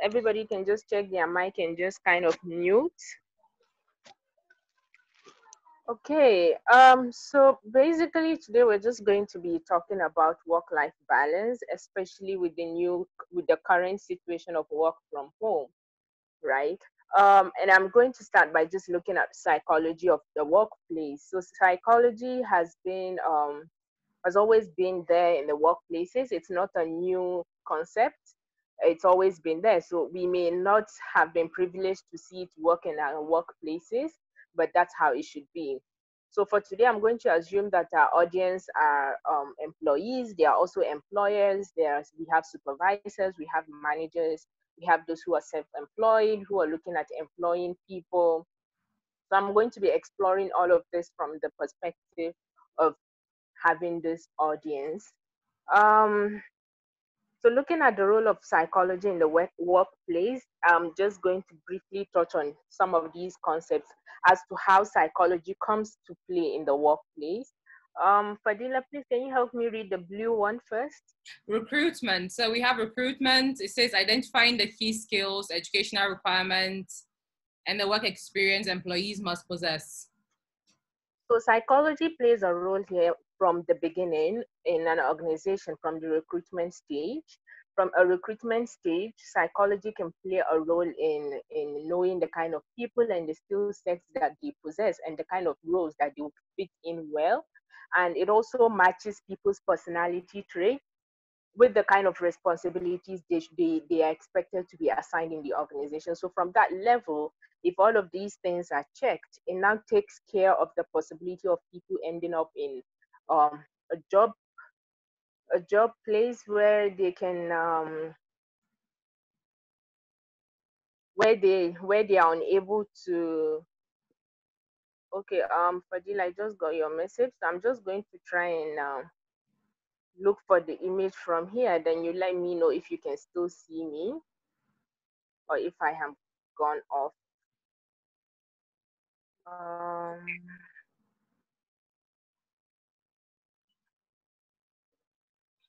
everybody can just check their mic and just kind of mute. Okay, so basically today we're just going to be talking about work-life balance, especially with the current situation of work from home, right? And I'm going to start by just looking at psychology of the workplace. So psychology has always been there in the workplaces. It's not a new concept. It's always been there. So we may not have been privileged to see it work in our workplaces, but that's how it should be. So for today, I'm going to assume that our audience are employees. They are also employers. We have supervisors. We have managers. We have those who are self-employed, who are looking at employing people. So I'm going to be exploring all of this from the perspective of having this audience. Um, so looking at the role of psychology in the workplace, I'm just going to briefly touch on some of these concepts as to how psychology comes to play in the workplace. Fadila, please, can you help me read the blue one first? Recruitment. So we have recruitment. It says identifying the key skills, educational requirements, and the work experience employees must possess. So psychology plays a role here from the beginning in an organization, from the recruitment stage. From a recruitment stage, psychology can play a role in knowing the kind of people and the skill sets that they possess and the kind of roles that they will fit in well. And it also matches people's personality traits with the kind of responsibilities they are expected to be assigned in the organization. So from that level, if all of these things are checked, it now takes care of the possibility of people ending up in um, a job place where they can where they are unable to. Okay, Fadil, I just got your message, so I'm just going to try and look for the image from here. Then you let me know if you can still see me or if I have gone off. Um,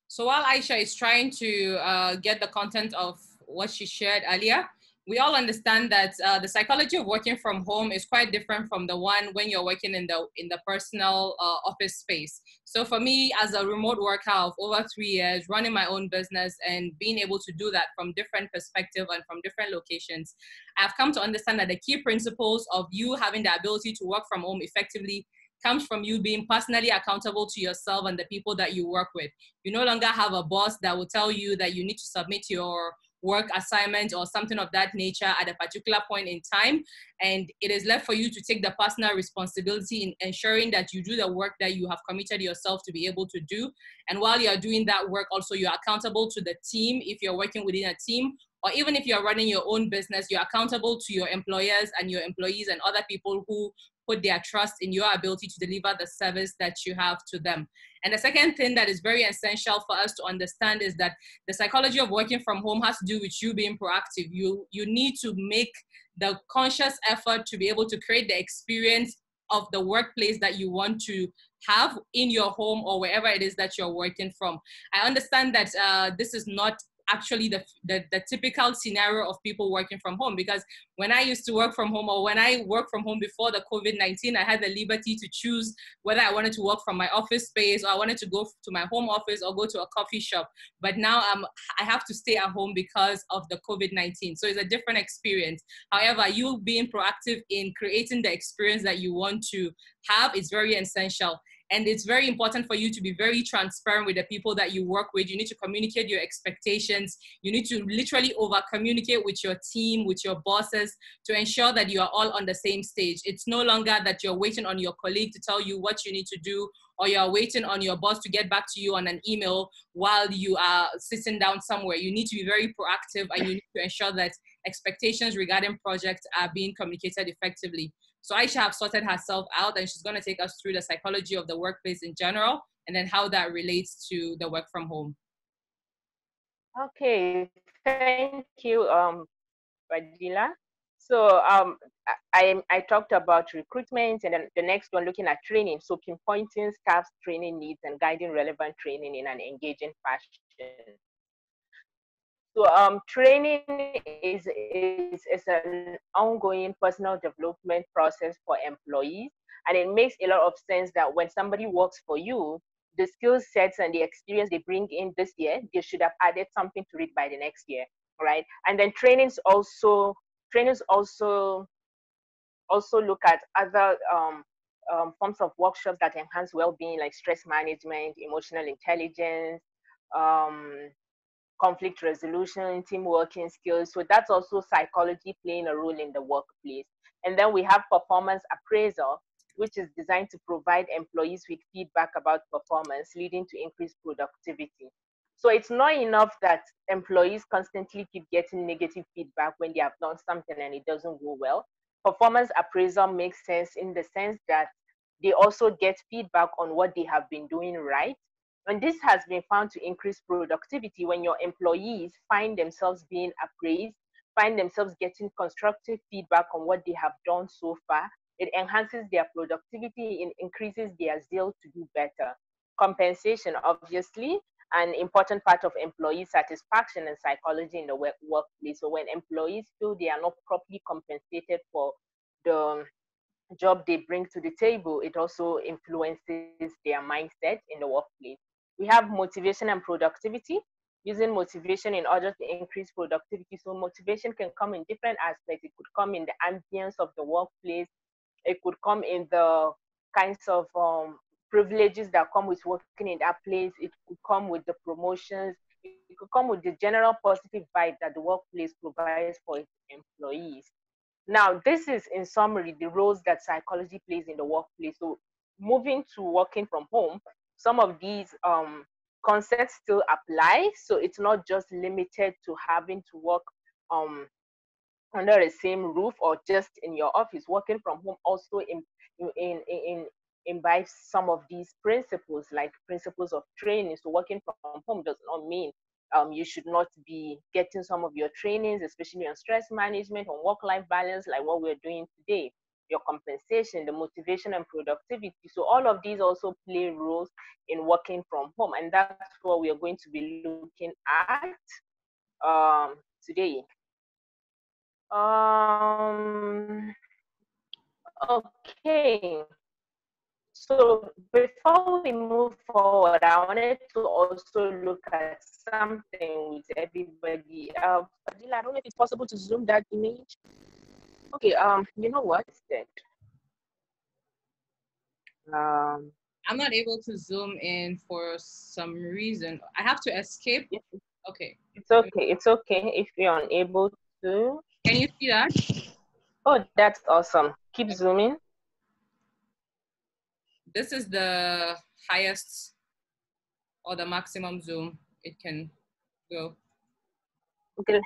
So while Aisha is trying to get the content of what she shared earlier, we all understand that the psychology of working from home is quite different from the one when you're working in the personal office space. So for me, as a remote worker of over 3 years, running my own business and being able to do that from different perspectives and from different locations, I've come to understand that the key principles of you having the ability to work from home effectively comes from you being personally accountable to yourself and the people that you work with. You no longer have a boss that will tell you that you need to submit your work assignment or something of that nature at a particular point in time. And it is left for you to take the personal responsibility in ensuring that you do the work that you have committed yourself to be able to do. And while you're doing that work, also you're accountable to the team if you're working within a team, or even if you're running your own business, you're accountable to your employers and your employees and other people who put their trust in your ability to deliver the service that you have to them. And the second thing that is very essential for us to understand is that the psychology of working from home has to do with you being proactive. You need to make the conscious effort to be able to create the experience of the workplace that you want to have in your home or wherever it is that you're working from. I understand that this is not actually the typical scenario of people working from home, because when I used to work from home, or when I worked from home before the COVID-19, I had the liberty to choose whether I wanted to work from my office space or I wanted to go to my home office or go to a coffee shop. But now I have to stay at home because of the COVID-19. So it's a different experience. However, you being proactive in creating the experience that you want to have is very essential. And it's very important for you to be very transparent with the people that you work with. You need to communicate your expectations. You need to literally over communicate with your team, with your bosses, to ensure that you are all on the same stage. It's no longer that you're waiting on your colleague to tell you what you need to do, or you're waiting on your boss to get back to you on an email while you are sitting down somewhere. You need to be very proactive, and you need to ensure that expectations regarding projects are being communicated effectively. So Aisha have sorted herself out, and she's going to take us through the psychology of the workplace in general, and then how that relates to the work from home. okay, thank you, Fadila. So I talked about recruitment, and then the next one looking at training. So pinpointing staff's training needs and guiding relevant training in an engaging fashion. So training is an ongoing personal development process for employees, and it makes a lot of sense that when somebody works for you, the skill sets and the experience they bring in this year, they should have added something to it by the next year, right? And then trainings also look at other forms of workshops that enhance well-being, like stress management, emotional intelligence, um, conflict resolution, team working skills. So that's also psychology playing a role in the workplace. And then we have performance appraisal, which is designed to provide employees with feedback about performance, leading to increased productivity. So it's not enough that employees constantly keep getting negative feedback when they have done something and it doesn't go well. Performance appraisal makes sense in the sense that they also get feedback on what they have been doing right, and this has been found to increase productivity when your employees find themselves being appraised, find themselves getting constructive feedback on what they have done so far. It enhances their productivity and increases their zeal to do better. Compensation, obviously, an important part of employee satisfaction and psychology in the workplace. So when employees feel they are not properly compensated for the job they bring to the table, it also influences their mindset in the workplace. We have motivation and productivity, using motivation in order to increase productivity. So motivation can come in different aspects. It could come in the ambience of the workplace. It could come in the kinds of privileges that come with working in that place. It could come with the promotions. It could come with the general positive vibe that the workplace provides for its employees. Now, this is in summary the roles that psychology plays in the workplace. So, moving to working from home, some of these concepts still apply. So, it's not just limited to having to work um, under the same roof or just in your office. Working from home also imbibes some of these principles, like principles of training. So working from home does not mean you should not be getting some of your trainings, especially on stress management, on work-life balance, like what we're doing today, your compensation, the motivation and productivity. So all of these also play roles in working from home, and that's what we are going to be looking at today. Okay. So before we move forward, I wanted to also look at something with everybody. Fadila, I don't know if it's possible to zoom that image. Okay. You know what? Instead, um, I'm not able to zoom in for some reason. I have to escape. yes, Okay. it's okay. It's okay if you're unable to. Can you see that? Oh, that's awesome. Keep Okay. zooming. This is the highest or the maximum zoom it can go. Okay.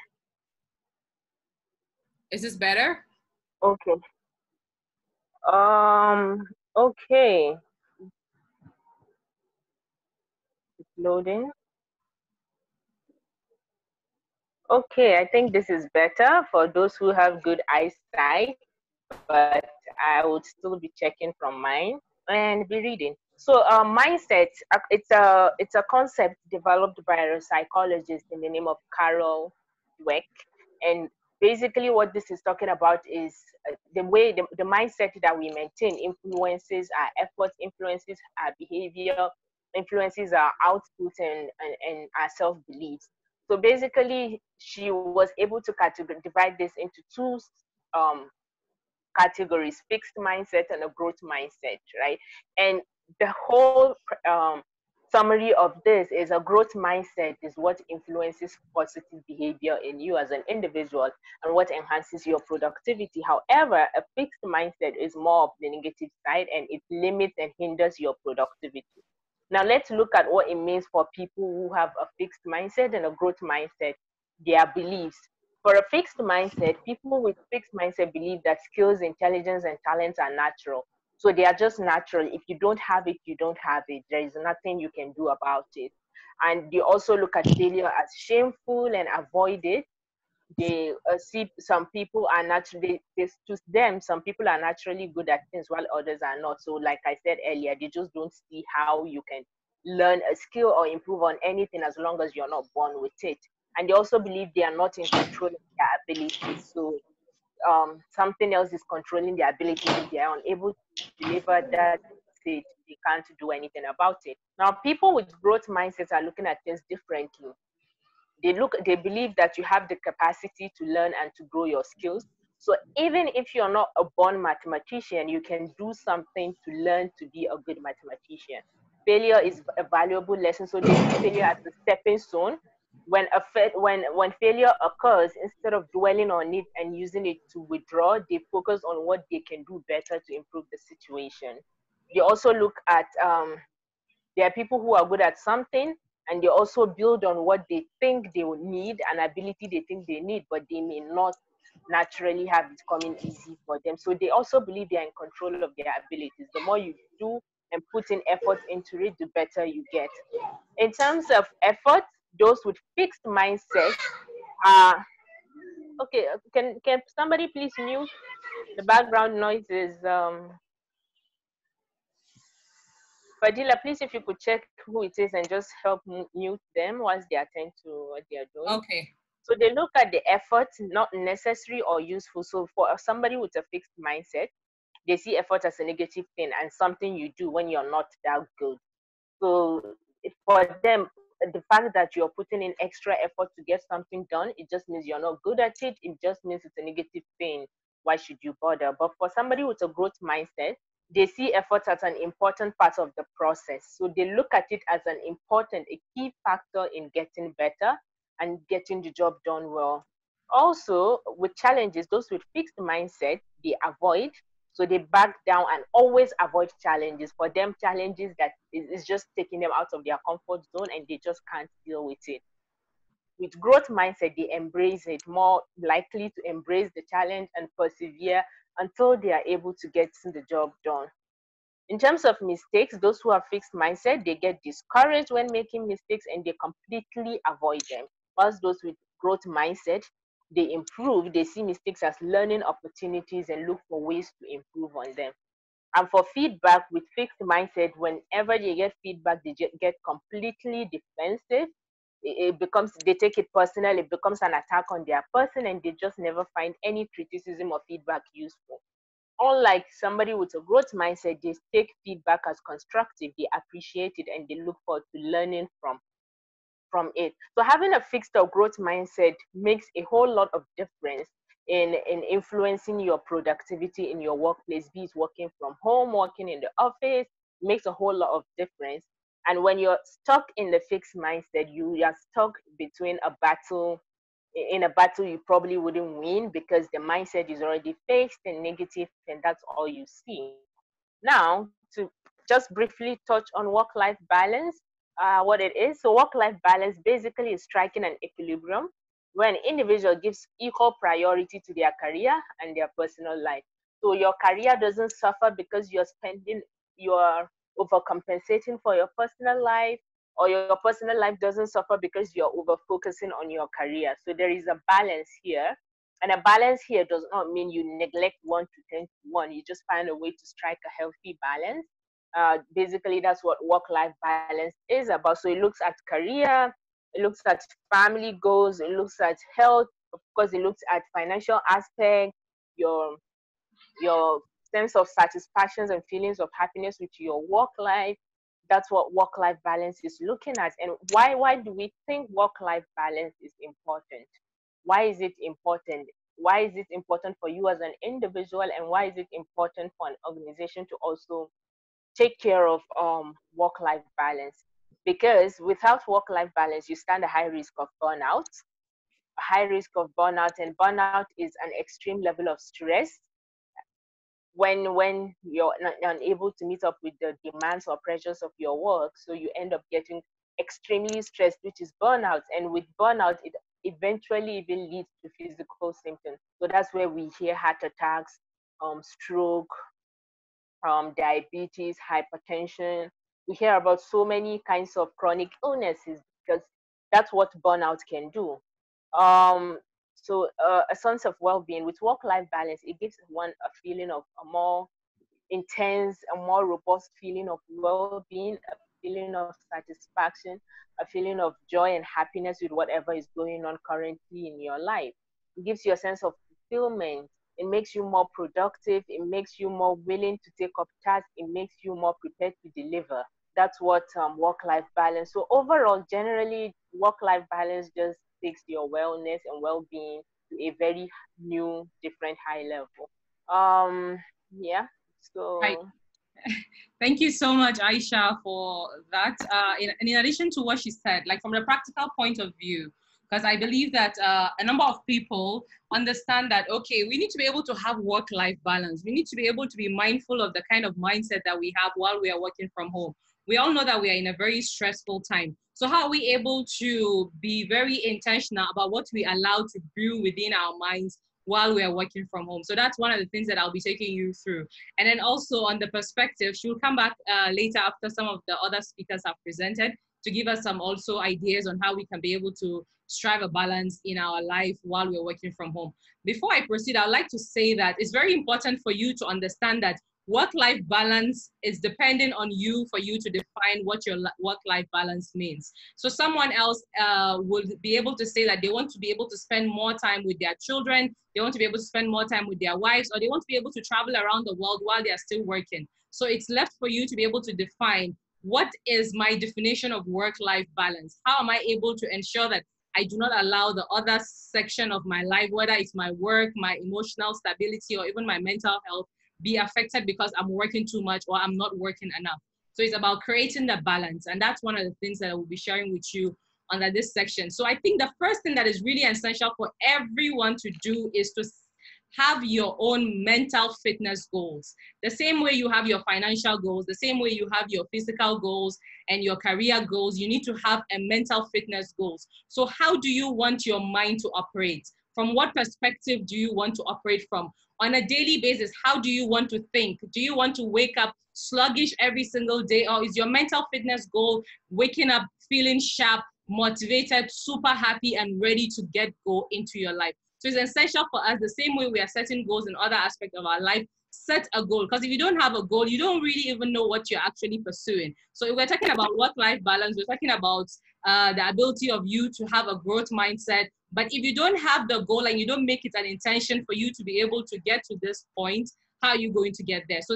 Is this better? Okay. Okay. It's loading. Okay, I think this is better for those who have good eyesight, but I would still be checking from mine and be reading. So, mindset, it's a concept developed by a psychologist in the name of Carol Dweck, and basically what this is talking about is the mindset that we maintain influences our efforts, influences our behavior, influences our output and our self beliefs. So basically, she was able to divide this into two um, categories: fixed mindset and a growth mindset, right? And the whole summary of this is a growth mindset is what influences positive behavior in you as an individual and what enhances your productivity. However, a fixed mindset is more of the negative side, and it limits and hinders your productivity. Now let's look at what it means for people who have a fixed mindset and a growth mindset, their beliefs. For a fixed mindset, people with fixed mindset believe that skills, intelligence, and talents are natural. So they are just natural. If you don't have it, you don't have it. There is nothing you can do about it. And they also look at failure as shameful and avoid it. They see some people are naturally, to them, some people are naturally good at things while others are not. So, like I said earlier, they just don't see how you can learn a skill or improve on anything as long as you're not born with it. and they also believe they are not in control of their abilities. So something else is controlling their abilities. If they are unable to deliver, that's it. They can't do anything about it. Now, people with growth mindsets are looking at things differently. They believe that you have the capacity to learn and to grow your skills. So even if you're not a born mathematician, you can do something to learn to be a good mathematician. Failure is a valuable lesson, so they see failure as a stepping stone. When failure occurs, instead of dwelling on it and using it to withdraw, they focus on what they can do better to improve the situation. They also look at there are people who are good at something, and they also build on what they think they will need, an ability they think they need, but they may not naturally have it coming easy for them. So they also believe they are in control of their abilities. The more you do and put in effort into it, the better you get. In terms of effort, those with fixed mindsets are okay. Can somebody please mute the background noises? Fadila, please, if you could check who it is and just help mute them once they attend to what they are doing. Okay. So they look at the effort, not necessary or useful. So for somebody with a fixed mindset, they see effort as a negative thing and something you do when you're not that good. So for them, the fact that you're putting in extra effort to get something done, it just means you're not good at it. It just means it's a negative thing. Why should you bother? But for somebody with a growth mindset, they see effort as an important part of the process. So they look at it as an important, a key factor in getting better and getting the job done well. Also, with challenges, those with fixed mindset, they avoid, so they back down and always avoid challenges. For them, challenges that is just taking them out of their comfort zone and they just can't deal with it. With growth mindset, they embrace it, more likely to embrace the challenge and persevere until they are able to get the job done. In terms of mistakes, those who have fixed mindset, they get discouraged when making mistakes and they completely avoid them. Whilst those with growth mindset, they improve, they see mistakes as learning opportunities and look for ways to improve on them. And for feedback, with fixed mindset, whenever they get feedback, they get completely defensive. It becomes, they take it personal, it becomes an attack on their person, and they just never find any criticism or feedback useful. Unlike somebody with a growth mindset, they take feedback as constructive, they appreciate it, and they look forward to learning from it. So having a fixed or growth mindset makes a whole lot of difference in influencing your productivity in your workplace, be it working from home, working in the office, makes a whole lot of difference. And when you're stuck in the fixed mindset, you are stuck between a battle. In a battle you probably wouldn't win because the mindset is already fixed and negative, and that's all you see. Now, to just briefly touch on work-life balance, what it is. So work-life balance basically is striking an equilibrium where an individual gives equal priority to their career and their personal life. So your career doesn't suffer because you're overcompensating for your personal life, or your personal life doesn't suffer because you're over focusing on your career. So there is a balance here. And a balance here does not mean you neglect one to 10 to 1. You just find a way to strike a healthy balance. Basically, that's what work life balance is about. So it looks at career, it looks at family goals, it looks at health, of course, it looks at financial aspect, your your sense of satisfactions and feelings of happiness with your work life. That's what work life balance is looking at. And why do we think work life balance is important? Why is it important? Why is it important for you as an individual, and why is it important for an organization to also take care of work life balance? Because without work life balance, you stand a high risk of burnout, a high risk of burnout, and burnout is an extreme level of stress when you're not unable to meet up with the demands or pressures of your work. So you end up getting extremely stressed, which is burnout. And with burnout, it eventually even leads to physical symptoms. So that's where we hear heart attacks, stroke, diabetes, hypertension. We hear about so many kinds of chronic illnesses because that's what burnout can do. A sense of well-being with work-life balance, it gives one a feeling of a more intense, a more robust feeling of well-being, a feeling of satisfaction, a feeling of joy and happiness with whatever is going on currently in your life. It gives you a sense of fulfillment. It makes you more productive. It makes you more willing to take up tasks. It makes you more prepared to deliver. That's what work-life balance. So overall, generally, work-life balance just takes your wellness and well-being to a very new, different high level. Yeah. Right. So Thank you so much, Aisha, for that. In addition to what she said, like from the practical point of view, because I believe that a number of people understand that, okay, we need to be able to have work-life balance. We need to be able to be mindful of the kind of mindset that we have while we are working from home. We all know that we are in a very stressful time. So how are we able to be very intentional about what we allow to brew within our minds while we are working from home? So that's one of the things that I'll be taking you through. And then also on the perspective, she'll come back later after some of the other speakers have presented to give us some also ideas on how we can be able to strive a balance in our life while we're working from home. Before I proceed, I'd like to say that it's very important for you to understand that work-life balance is dependent on you for you to define what your work-life balance means. So someone else will be able to say that they want to be able to spend more time with their children, they want to be able to spend more time with their wives, or they want to be able to travel around the world while they are still working. So it's left for you to be able to define what is my definition of work-life balance? How am I able to ensure that I do not allow the other section of my life, whether it's my work, my emotional stability, or even my mental health, be affected because I'm working too much or I'm not working enough. So it's about creating the balance. And that's one of the things that I will be sharing with you under this section. So I think the first thing that is really essential for everyone to do is to have your own mental fitness goals. The same way you have your financial goals, the same way you have your physical goals and your career goals, you need to have a mental fitness goals. So how do you want your mind to operate? From what perspective do you want to operate from? On a daily basis, how do you want to think? Do you want to wake up sluggish every single day, or is your mental fitness goal waking up feeling sharp, motivated, super happy, and ready to go into your life? So it's essential for us, the same way we are setting goals in other aspects of our life, set a goal. Because if you don't have a goal, you don't really even know what you're actually pursuing. So if we're talking about work-life balance, we're talking about the ability of you to have a growth mindset. But if you don't have the goal and you don't make it an intention for you to be able to get to this point, how are you going to get there? So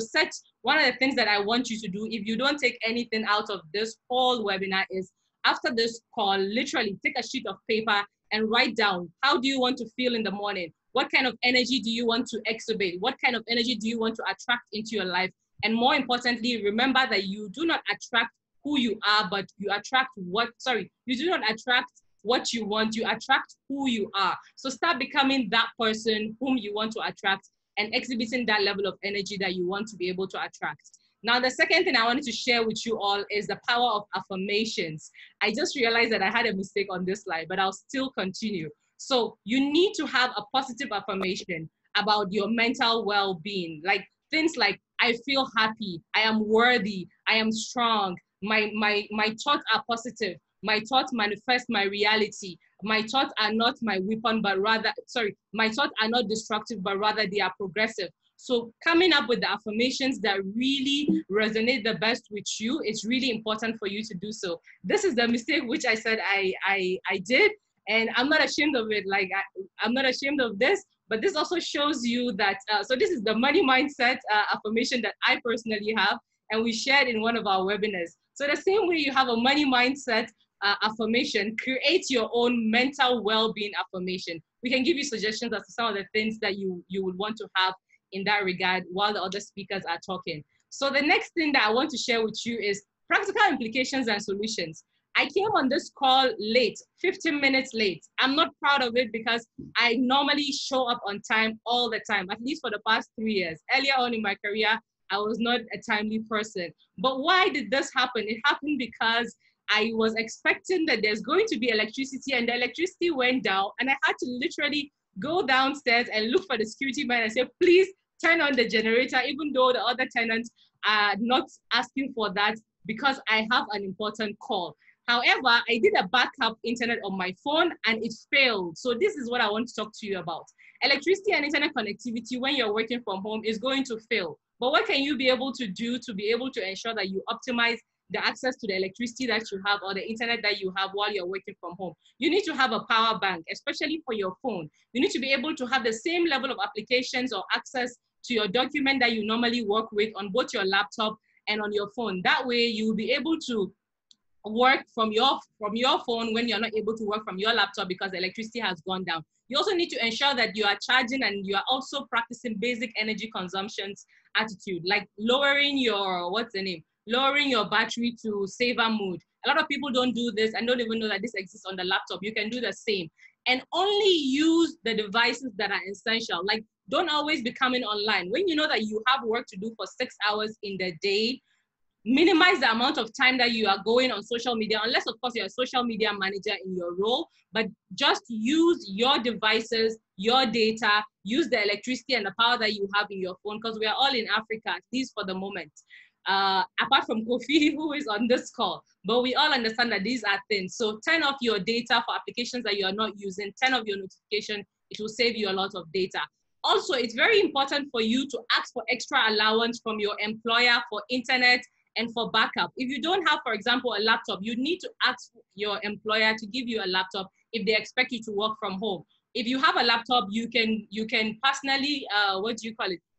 one of the things that I want you to do, if you don't take anything out of this whole webinar, is after this call, literally take a sheet of paper and write down, how do you want to feel in the morning? What kind of energy do you want to exhibit? What kind of energy do you want to attract into your life? And more importantly, remember that you do not attract who you are, but you do not attract what you want, you attract who you are. So start becoming that person whom you want to attract and exhibiting that level of energy that you want to be able to attract. Now, the second thing I wanted to share with you all is the power of affirmations. I just realized that I had a mistake on this slide, but I'll still continue. So you need to have a positive affirmation about your mental well-being, like things like, I feel happy, I am worthy, I am strong, my thoughts are positive, my thoughts manifest my reality, my thoughts are not my weapon, but rather, my thoughts are not destructive, but rather they are progressive. So coming up with the affirmations that really resonate the best with you, it's really important for you to do so. This is the mistake which I said I did, and I'm not ashamed of it. Like I'm not ashamed of this, but this also shows you that, so this is the money mindset affirmation that I personally have, and we shared in one of our webinars. So the same way you have a money mindset affirmation, create your own mental well-being affirmation. We can give you suggestions as to some of the things that you would want to have in that regard while the other speakers are talking. So the next thing that I want to share with you is practical implications and solutions. I came on this call late, 15 minutes late. I'm not proud of it because I normally show up on time all the time, at least for the past 3 years. Earlier on in my career, I was not a timely person. But why did this happen? It happened because I was expecting that there's going to be electricity, and the electricity went down, and I had to literally go downstairs and look for the security man and say, please turn on the generator, even though the other tenants are not asking for that because I have an important call. However, I did a backup internet on my phone and it failed. So this is what I want to talk to you about. Electricity and internet connectivity when you're working from home is going to fail. But what can you be able to do to be able to ensure that you optimize the access to the electricity that you have or the internet that you have while you're working from home. You need to have a power bank, especially for your phone. You need to be able to have the same level of applications or access to your document that you normally work with on both your laptop and on your phone. That way you will be able to work from your phone when you're not able to work from your laptop because the electricity has gone down. You also need to ensure that you are charging and you are also practicing basic energy consumptions attitude, like lowering your, lowering your battery to saver mode. A lot of people don't do this and don't even know that this exists on the laptop. You can do the same. And only use the devices that are essential. Like, don't always be coming online. When you know that you have work to do for 6 hours in the day, minimize the amount of time that you are going on social media, unless of course you're a social media manager in your role, but just use your devices, your data, use the electricity and the power that you have in your phone, because we are all in Africa, at least for the moment. Apart from Kofi, who is on this call, but we all understand that these are things. So turn off your data for applications that you are not using, turn off your notification, it will save you a lot of data. Also, it's very important for you to ask for extra allowance from your employer for internet and for backup. If you don't have, for example, a laptop, you need to ask your employer to give you a laptop if they expect you to work from home. If you have a laptop, you can personally,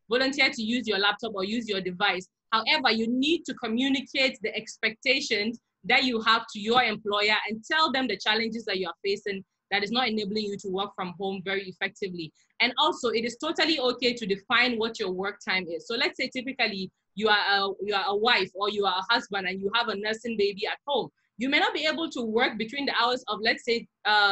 volunteer to use your laptop or use your device. However, you need to communicate the expectations that you have to your employer and tell them the challenges that you are facing that is not enabling you to work from home very effectively. And also, it is totally okay to define what your work time is. So let's say typically you are a wife or you are a husband and you have a nursing baby at home. You may not be able to work between the hours of, let's say,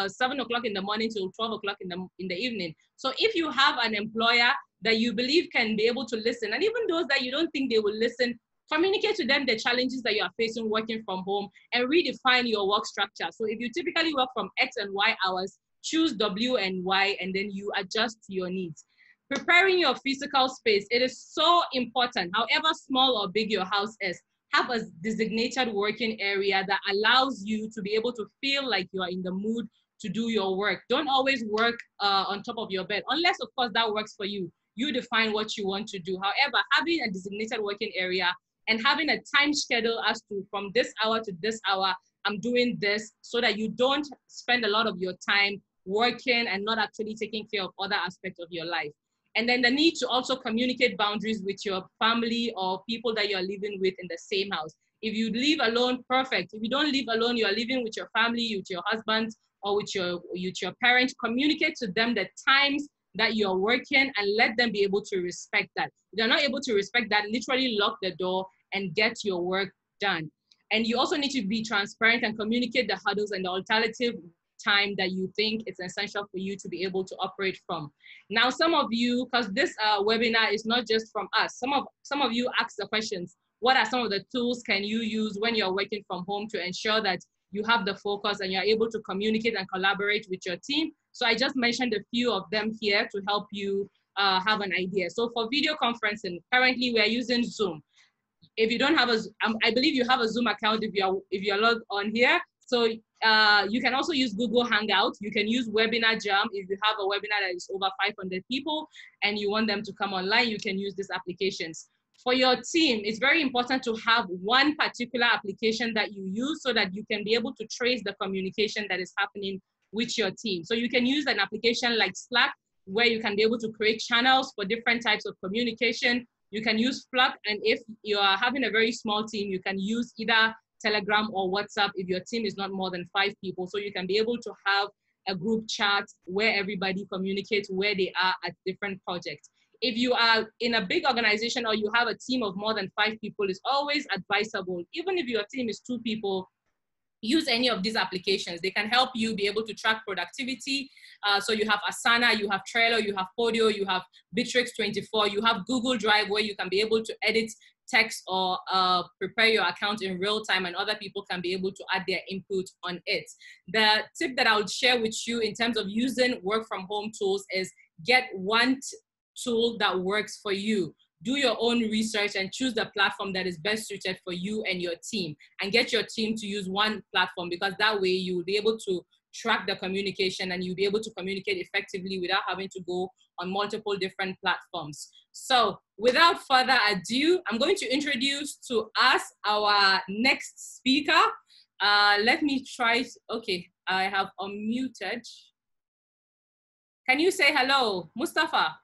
7 o'clock in the morning till 12 o'clock in the evening. So if you have an employer that you believe can be able to listen, and even those that you don't think they will listen, communicate to them the challenges that you are facing working from home and redefine your work structure. So if you typically work from X and Y hours, choose W and Y, and then you adjust to your needs. Preparing your physical space, it is so important. However small or big your house is, have a designated working area that allows you to be able to feel like you are in the mood to do your work. Don't always work on top of your bed, unless of course that works for you. You define what you want to do. However, having a designated working area and having a time schedule as to from this hour to this hour, I'm doing this, so that you don't spend a lot of your time working and not actually taking care of other aspects of your life. And then the need to also communicate boundaries with your family or people that you're living with in the same house. If you live alone, perfect. If you don't live alone, you're living with your family, with your husband, or with your parents, communicate to them the times that you're working and let them be able to respect that. If they're not able to respect that, literally lock the door and get your work done. And you also need to be transparent and communicate the hurdles and the alternative time that you think it's essential for you to be able to operate from. Now, some of you, because this webinar is not just from us, some of you ask the questions, what are some of the tools can you use when you're working from home to ensure that you have the focus and you're able to communicate and collaborate with your team? So I just mentioned a few of them here to help you have an idea. So for video conferencing, currently we are using Zoom. If you don't have I believe you have a Zoom account if you're logged on here. So you can also use Google Hangouts. You can use Webinar Jam. If you have a webinar that is over 500 people and you want them to come online, you can use these applications. For your team, it's very important to have one particular application that you use so that you can be able to trace the communication that is happening with your team. So you can use an application like Slack, where you can be able to create channels for different types of communication. You can use Slack, and if you are having a very small team, you can use either Telegram or WhatsApp if your team is not more than 5 people. So you can be able to have a group chat where everybody communicates where they are at different projects. If you are in a big organization or you have a team of more than 5 people, it's always advisable, even if your team is 2 people, use any of these applications. They can help you be able to track productivity. So you have Asana, you have Trello, you have Podio, you have Bittrex24, you have Google Drive, where you can be able to edit text or prepare your account in real time, and other people can be able to add their input on it. The tip that I would share with you in terms of using work from home tools is get one tool that works for you. Do your own research and choose the platform that is best suited for you and your team, and get your team to use one platform, because that way you will be able to track the communication, and you'll be able to communicate effectively without having to go on multiple different platforms. So without further ado, I'm going to introduce to us our next speaker. Let me try. Okay, I have unmuted. Can you say hello, Mustafa?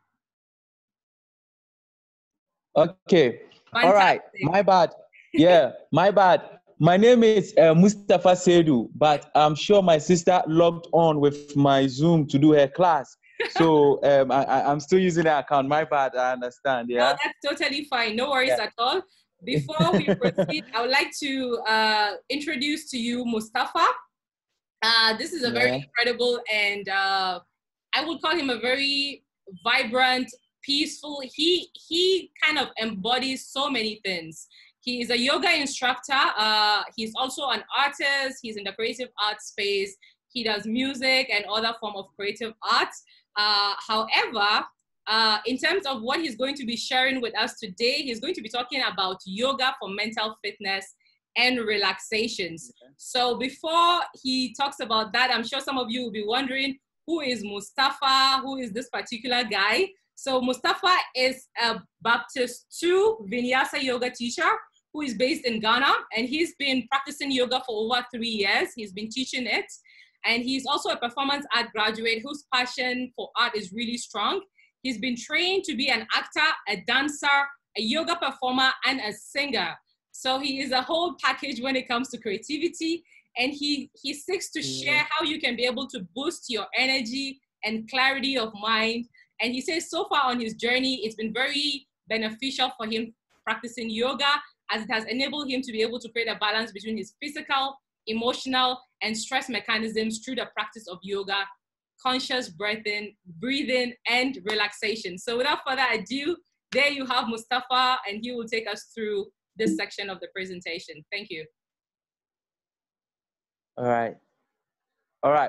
Okay. Fantastic. All right. My bad. Yeah, my bad. My name is Mustafa Sedu, but I'm sure my sister logged on with my Zoom to do her class. So I'm still using that account. My bad. I understand. No, Yeah. that's totally fine. No worries at all. Before we proceed, I would like to introduce to you Mustafa. This is a very incredible and I would call him a very vibrant, peaceful. He kind of embodies so many things. He is a yoga instructor. He's also an artist. He's in the creative arts space. He does music and other form of creative arts. However, in terms of what he's going to be sharing with us today, he's going to be talking about yoga for mental fitness and relaxations. So before he talks about that, I'm sure some of you will be wondering, who is Mustafa? Who is this particular guy? So Mustafa is a Baptist 2 Vinyasa yoga teacher who is based in Ghana, and he's been practicing yoga for over 3 years. He's been teaching it. And he's also a performance art graduate whose passion for art is really strong. He's been trained to be an actor, a dancer, a yoga performer, and a singer. So he is a whole package when it comes to creativity, and he seeks to share how you can be able to boost your energy and clarity of mind. And he says so far on his journey, it's been very beneficial for him practicing yoga, as it has enabled him to be able to create a balance between his physical, emotional, and stress mechanisms through the practice of yoga, conscious breathing, and relaxation. So without further ado, there you have Mustafa, and he will take us through this section of the presentation. Thank you. All right.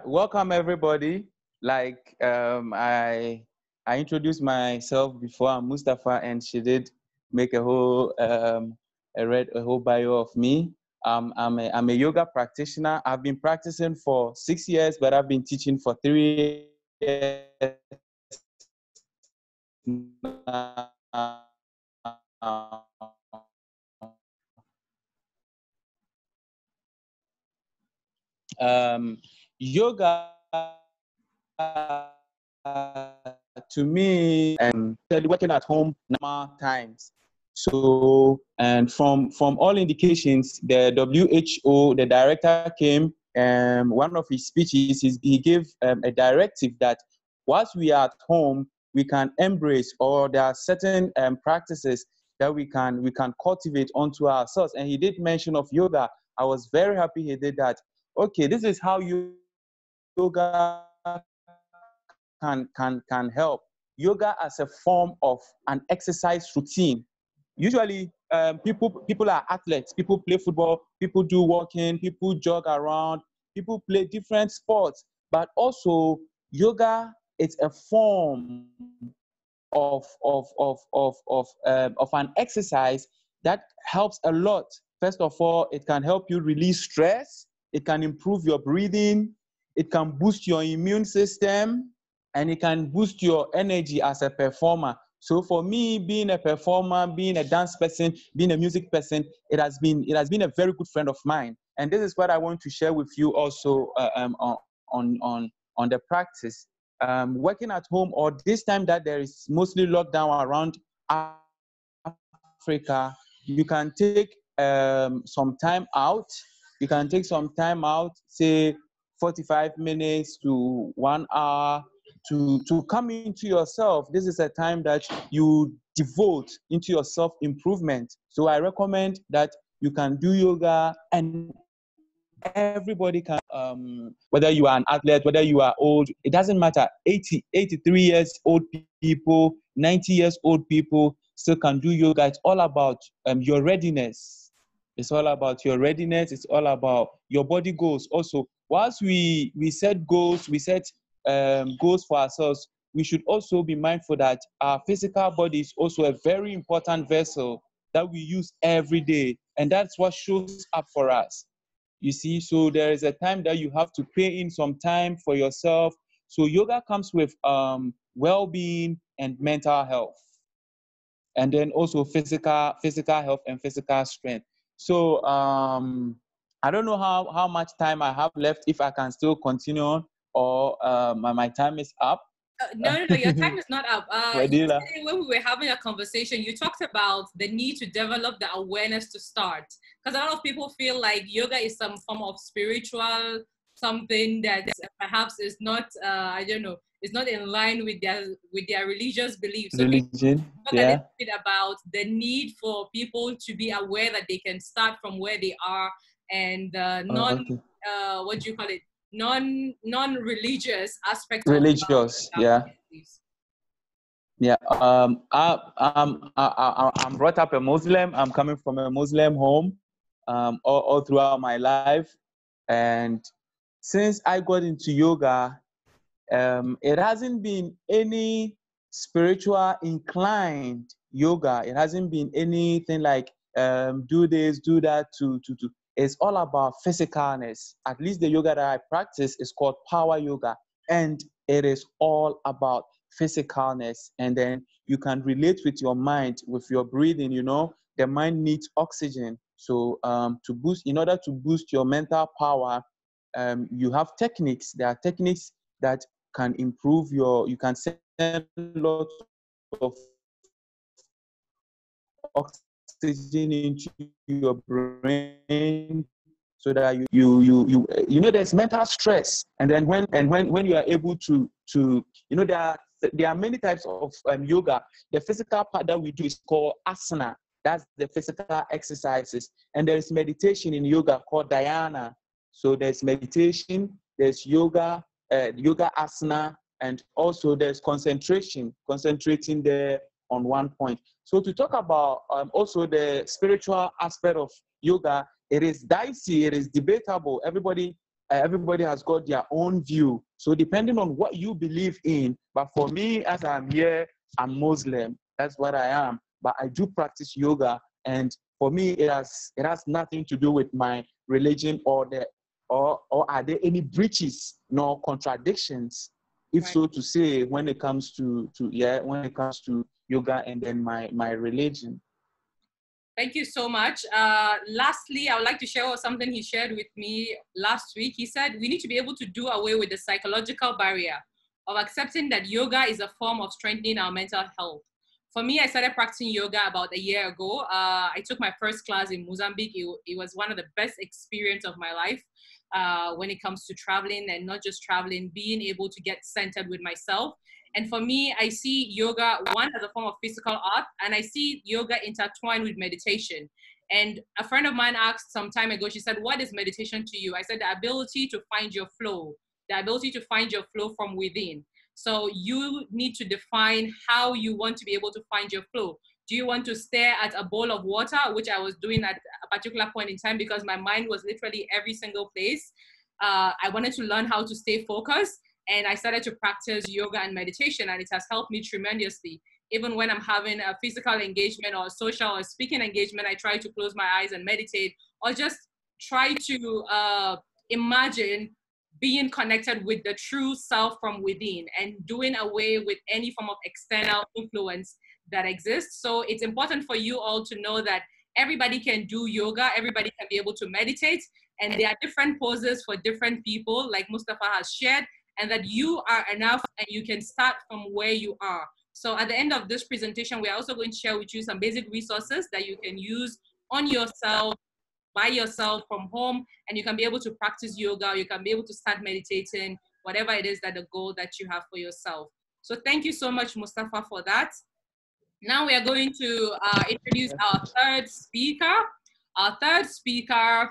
Welcome everybody. Like I introduced myself before. I'm Mustafa, and she did make a whole a whole bio of me. I'm a yoga practitioner. I've been practicing for 6 years, but I've been teaching for 3 years now. Yoga to me working at home normal times. So, and from all indications, the WHO, the director came, one of his speeches is he gave a directive that whilst we are at home, we can embrace, or there are certain practices that we can cultivate onto ourselves. And he did mention of yoga. I was very happy he did that. Okay, this is how yoga can help. Yoga as a form of an exercise routine. Usually, people are athletes. People play football. People do walking. People jog around. People play different sports. But also, yoga is a form of an exercise that helps a lot. First of all, it can help you release stress. It can improve your breathing. It can boost your immune system, and it can boost your energy as a performer. So for me, being a performer, being a dance person, being a music person, it has been a very good friend of mine. And this is what I want to share with you also on the practice. Working at home, or this time that there is mostly lockdown around Africa, you can take some time out. You can take some time out, say 45 minutes to 1 hour, to come into yourself. This is a time that you devote into your self-improvement. So I recommend that you can do yoga, and everybody can, whether you are an athlete, whether you are old, it doesn't matter. 83 years old people, 90 years old people still can do yoga. It's all about your readiness. It's all about your readiness. It's all about your body goals. Also, whilst we set goals, we set goals for ourselves, we should also be mindful that our physical body is also a very important vessel that we use every day. And that's what shows up for us. You see, so there is a time that you have to pay in some time for yourself. So yoga comes with well-being and mental health, and then also physical health and physical strength. So I don't know how much time I have left, if I can still continue on, or my time is up. No, your time is not up. Fadila. Yesterday when we were having a conversation, you talked about the need to develop the awareness to start. Because a lot of people feel like yoga is some form of spiritual something that perhaps is not, I don't know, is not in line with their religious beliefs. So can you Religion, talk a yeah. little bit about the need for people to be aware that they can start from where they are, and Okay. what do you call it, non-religious aspect of Religious, yoga? yeah. Yes, please. Yeah, I'm brought up a Muslim. I'm coming from a Muslim home, all throughout my life, and since I got into yoga, it hasn't been any spiritual inclined yoga. It hasn't been anything like do this, do that. To. It's all about physicalness. At least the yoga that I practice is called power yoga, and it is all about physicalness. And then you can relate with your mind, with your breathing. You know, the mind needs oxygen. So to boost, in order to boost your mental power, you have techniques. There are techniques that can improve you can send lots of oxygen into your brain, so that there's mental stress. And then when you are able to there are many types of yoga. The physical part that we do is called asana. That's the physical exercises. And there's meditation in yoga called dhyana. So there's meditation, there's yoga asana, and also there's concentrating there on one point. So to talk about also the spiritual aspect of yoga, it is dicey, it is debatable. Everybody has got their own view. So depending on what you believe in, but for me, as I'm here, I'm Muslim. That's what I am. But I do practice yoga, and for me, it has nothing to do with my religion or are there any breaches nor contradictions, if Right. so to say, when it comes to yoga and then my religion. Thank you so much. Lastly, I would like to share something he shared with me last week. He said we need to be able to do away with the psychological barrier of accepting that yoga is a form of strengthening our mental health. For me, I started practicing yoga about a year ago. I took my first class in Mozambique. It was one of the best experiences of my life when it comes to traveling, and not just traveling, being able to get centered with myself. And for me, I see yoga, one, as a form of physical art, and I see yoga intertwined with meditation. And a friend of mine asked some time ago, she said, what is meditation to you? I said, the ability to find your flow, the ability to find your flow from within. So you need to define how you want to be able to find your flow. Do you want to stare at a bowl of water, which I was doing at a particular point in time because my mind was literally every single place. I wanted to learn how to stay focused, and I started to practice yoga and meditation, and it has helped me tremendously. Even when I'm having a physical engagement or a social or speaking engagement, I try to close my eyes and meditate, or just try to imagine being connected with the true self from within and doing away with any form of external influence that exists. So it's important for you all to know that everybody can do yoga, everybody can be able to meditate, and there are different poses for different people, like Mustafa has shared, and that you are enough and you can start from where you are. So at the end of this presentation, we're also going to share with you some basic resources that you can use on yourself, by yourself from home, and you can be able to practice yoga, you can be able to start meditating, whatever it is that the goal that you have for yourself. So thank you so much, Mustafa, for that. Now we are going to introduce our third speaker. Our third speaker,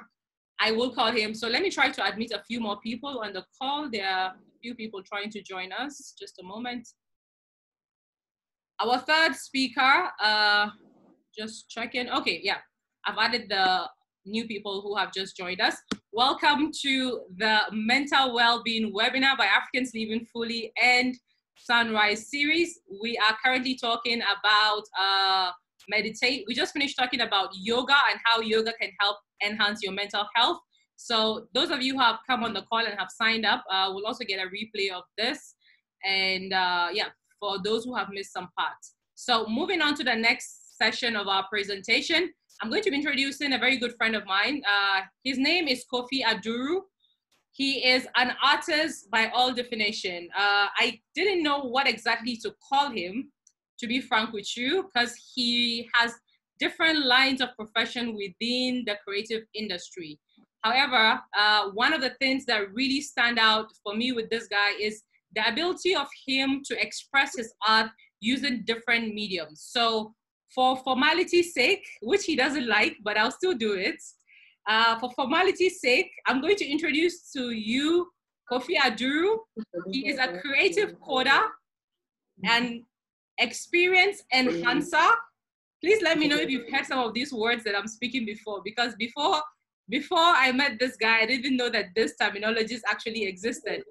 I will call him. So let me try to admit a few more people on the call. There are a few people trying to join us. Just a moment. Our third speaker, just checking. Okay, yeah. I've added the new people who have just joined us. Welcome to the Mental Wellbeing webinar by Africans Living Fully and Sunrise series. We are currently talking about meditate. We just finished talking about yoga and how yoga can help enhance your mental health. So those of you who have come on the call and have signed up will also get a replay of this. And yeah, for those who have missed some parts. So moving on to the next session of our presentation, I'm going to be introducing a very good friend of mine. His name is Kofi Aduru. He is an artist by all definition. I didn't know what exactly to call him, to be frank with you, because he has different lines of profession within the creative industry. However, one of the things that really stand out for me with this guy is the ability of him to express his art using different mediums. So for formality's sake, which he doesn't like, but I'll still do it. For formality's sake, I'm going to introduce to you Kofi Aduru. He is a creative coder and experience enhancer. Please let me know if you've heard some of these words that I'm speaking before, because before I met this guy, I didn't know that this terminologies actually existed.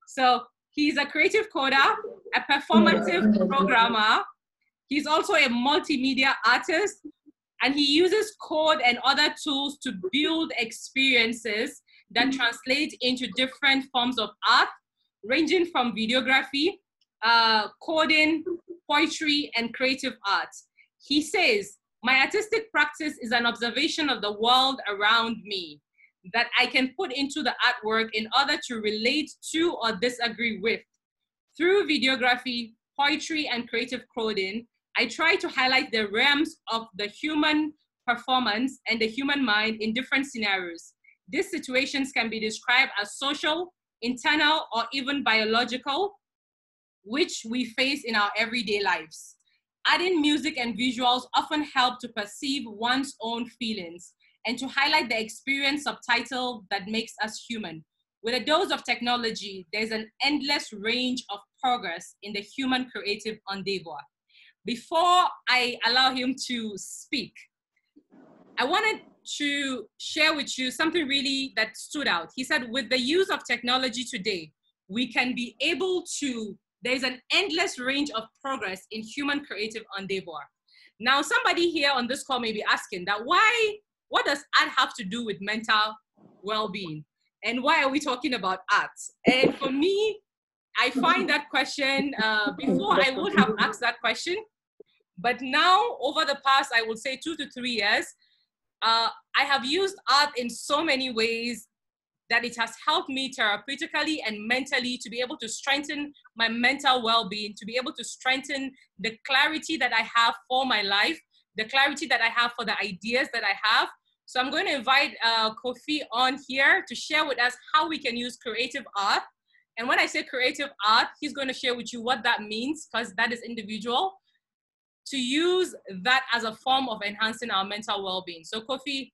So he's a creative coder, a performative programmer. He's also a multimedia artist, and he uses code and other tools to build experiences that translate into different forms of art, ranging from videography, coding, poetry, and creative art. He says, my artistic practice is an observation of the world around me that I can put into the artwork in order to relate to or disagree with. Through videography, poetry, and creative coding, I try to highlight the realms of the human performance and the human mind in different scenarios. These situations can be described as social, internal, or even biological, which we face in our everyday lives. Adding music and visuals often help to perceive one's own feelings and to highlight the experience subtitle that makes us human. With a dose of technology, there's an endless range of progress in the human creative endeavor. Before I allow him to speak, I wanted to share with you something really that stood out. He said, with the use of technology today, we can be able to, there's an endless range of progress in human creative endeavor. Now, somebody here on this call may be asking that what does art have to do with mental well-being? And why are we talking about art? And for me, I find that question, before I would have asked that question, but now over the past, I would say 2 to 3 years, I have used art in so many ways that it has helped me therapeutically and mentally to be able to strengthen my mental well-being, to be able to strengthen the clarity that I have for my life, the clarity that I have for the ideas that I have. So I'm going to invite Kofi on here to share with us how we can use creative art. And when I say creative art, he's going to share with you what that means, because that is individual, to use that as a form of enhancing our mental well-being. So Kofi,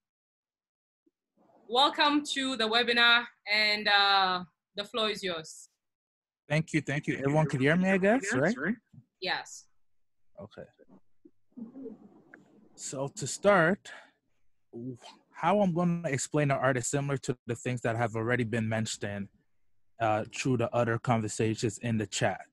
welcome to the webinar, and the floor is yours. Thank you. Everyone can hear me, I guess, right? Yes. Okay. So to start, how I'm going to explain the art is similar to the things that have already been mentioned through the other conversations in the chat.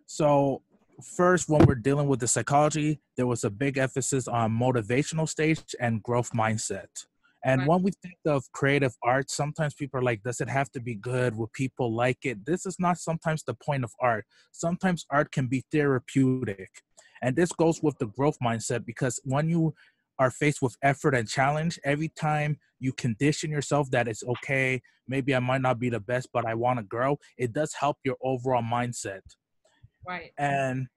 So first, when we're dealing with the psychology, there was a big emphasis on motivational stage and growth mindset. And when we think of creative art, sometimes people are like, does it have to be good? Will people like it? This is not sometimes the point of art. Sometimes art can be therapeutic. And this goes with the growth mindset, because when you are faced with effort and challenge, every time you condition yourself that it's okay, maybe I might not be the best, but I want to grow, it does help your overall mindset. Right. And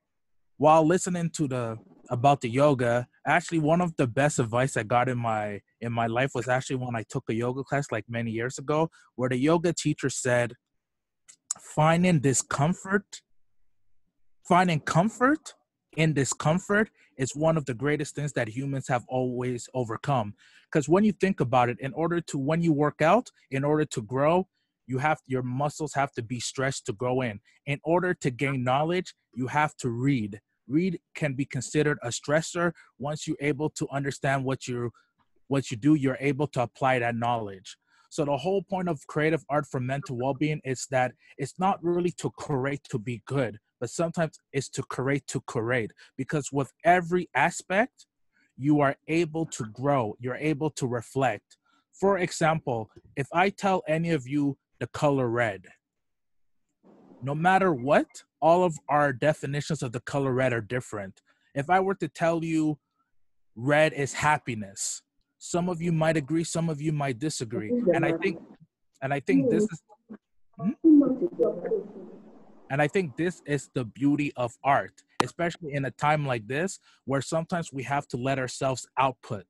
while listening to about the yoga, actually one of the best advice I got in my life was actually when I took a yoga class like many years ago, where the yoga teacher said, finding comfort in discomfort is one of the greatest things that humans have always overcome. Because when you think about it, when you work out, in order to grow, your muscles have to be stretched to grow in. In order to gain knowledge, you have to read. Read can be considered a stressor. Once you're able to understand what you do, you're able to apply that knowledge. So the whole point of creative art for mental well-being is that it's not really to create to be good, but sometimes it's to create, because with every aspect, you are able to grow, you're able to reflect. For example, if I tell any of you the color red, no matter what, all of our definitions of the color red are different. If I were to tell you red is happiness, some of you might agree, some of you might disagree. And I think this is hmm? And I think this is the beauty of art, especially in a time like this, where sometimes we have to let ourselves output.